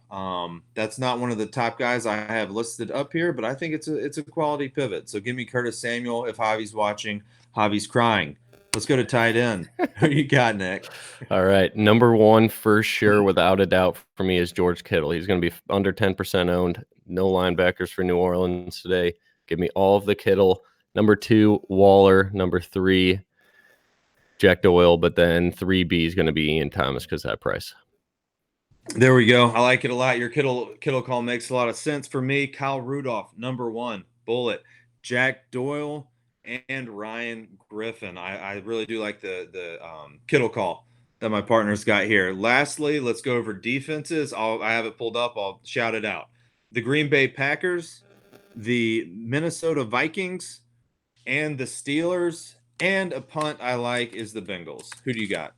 S1: That's not one of the top guys I have listed up here, but I think it's a quality pivot. So give me Curtis Samuel. If Javi's watching, Javi's crying. Let's go to tight end. Who you got, Nick?
S2: All right. Number one for sure, without a doubt, for me is George Kittle. He's going to be under 10% owned. No linebackers for New Orleans today. Give me all of the Kittle. Number two, Waller. Number three, Jack Doyle. But then 3B is going to be Ian Thomas because that price.
S1: There we go. I like it a lot. Your Kittle call makes a lot of sense for me. Kyle Rudolph, number one, bullet. Jack Doyle and Ryan Griffin. I really do like the Kittle call that my partner's got here. Lastly, let's go over defenses. I have it pulled up. I'll shout it out. The Green Bay Packers, the Minnesota Vikings, and the Steelers. And a punt I like is the Bengals. Who do you got?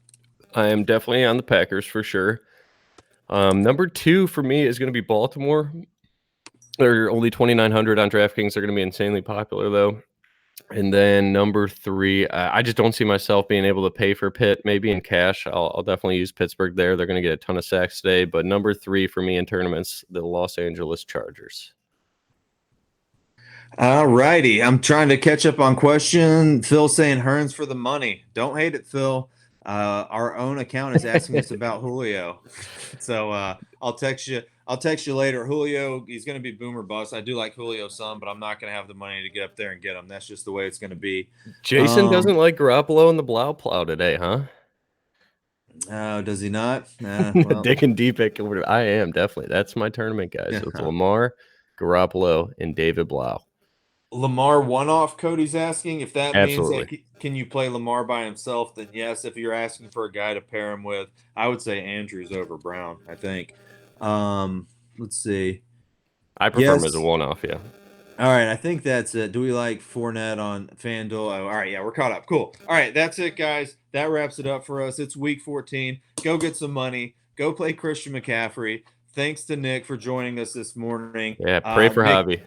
S2: I am definitely on the Packers for sure. Number two for me is going to be Baltimore. They're only 2,900 on DraftKings. They're going to be insanely popular, though. And then number three, I just don't see myself being able to pay for Pitt, maybe in cash. I'll definitely use Pittsburgh there. They're going to get a ton of sacks today. But number three for me in tournaments, the Los Angeles Chargers.
S1: All righty. I'm trying to catch up on question. Phil saying Hearns for the money. Don't hate it, Phil. Our own account is asking us about Julio. So I'll text you. I'll text you later. Julio, he's going to be boomer bust. I do like Julio some, but I'm not going to have the money to get up there and get him. That's just the way it's going to be.
S2: Jason doesn't like Garoppolo in the Blau Plow today, huh?
S1: Oh, does he not? Well.
S2: Digging deep at I am, definitely. That's my tournament, guys. So it's Lamar, Garoppolo, and David Blau.
S1: Lamar one-off, Cody's asking. If that
S2: Absolutely.
S1: means that can you play Lamar by himself, then yes. If you're asking for a guy to pair him with, I would say Andrews over Brown, I think. Let's see.
S2: I prefer him as a one-off, yeah.
S1: All right, I think that's it. Do we like Fournette on FanDuel? Oh, all right, yeah, we're caught up. Cool. All right, that's it, guys. That wraps it up for us. It's week 14. Go get some money. Go play Christian McCaffrey. Thanks to Nick for joining us this morning.
S2: Yeah, pray for Javi.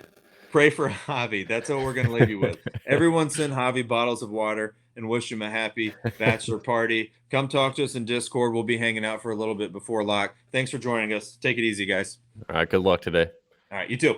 S1: Pray for Javi. That's what we're going to leave you with. Everyone send Javi bottles of water and wish him a happy bachelor party. Come talk to us in Discord. We'll be hanging out for a little bit before lock. Thanks for joining us. Take it easy, guys.
S2: All right, good luck today.
S1: All right, you too.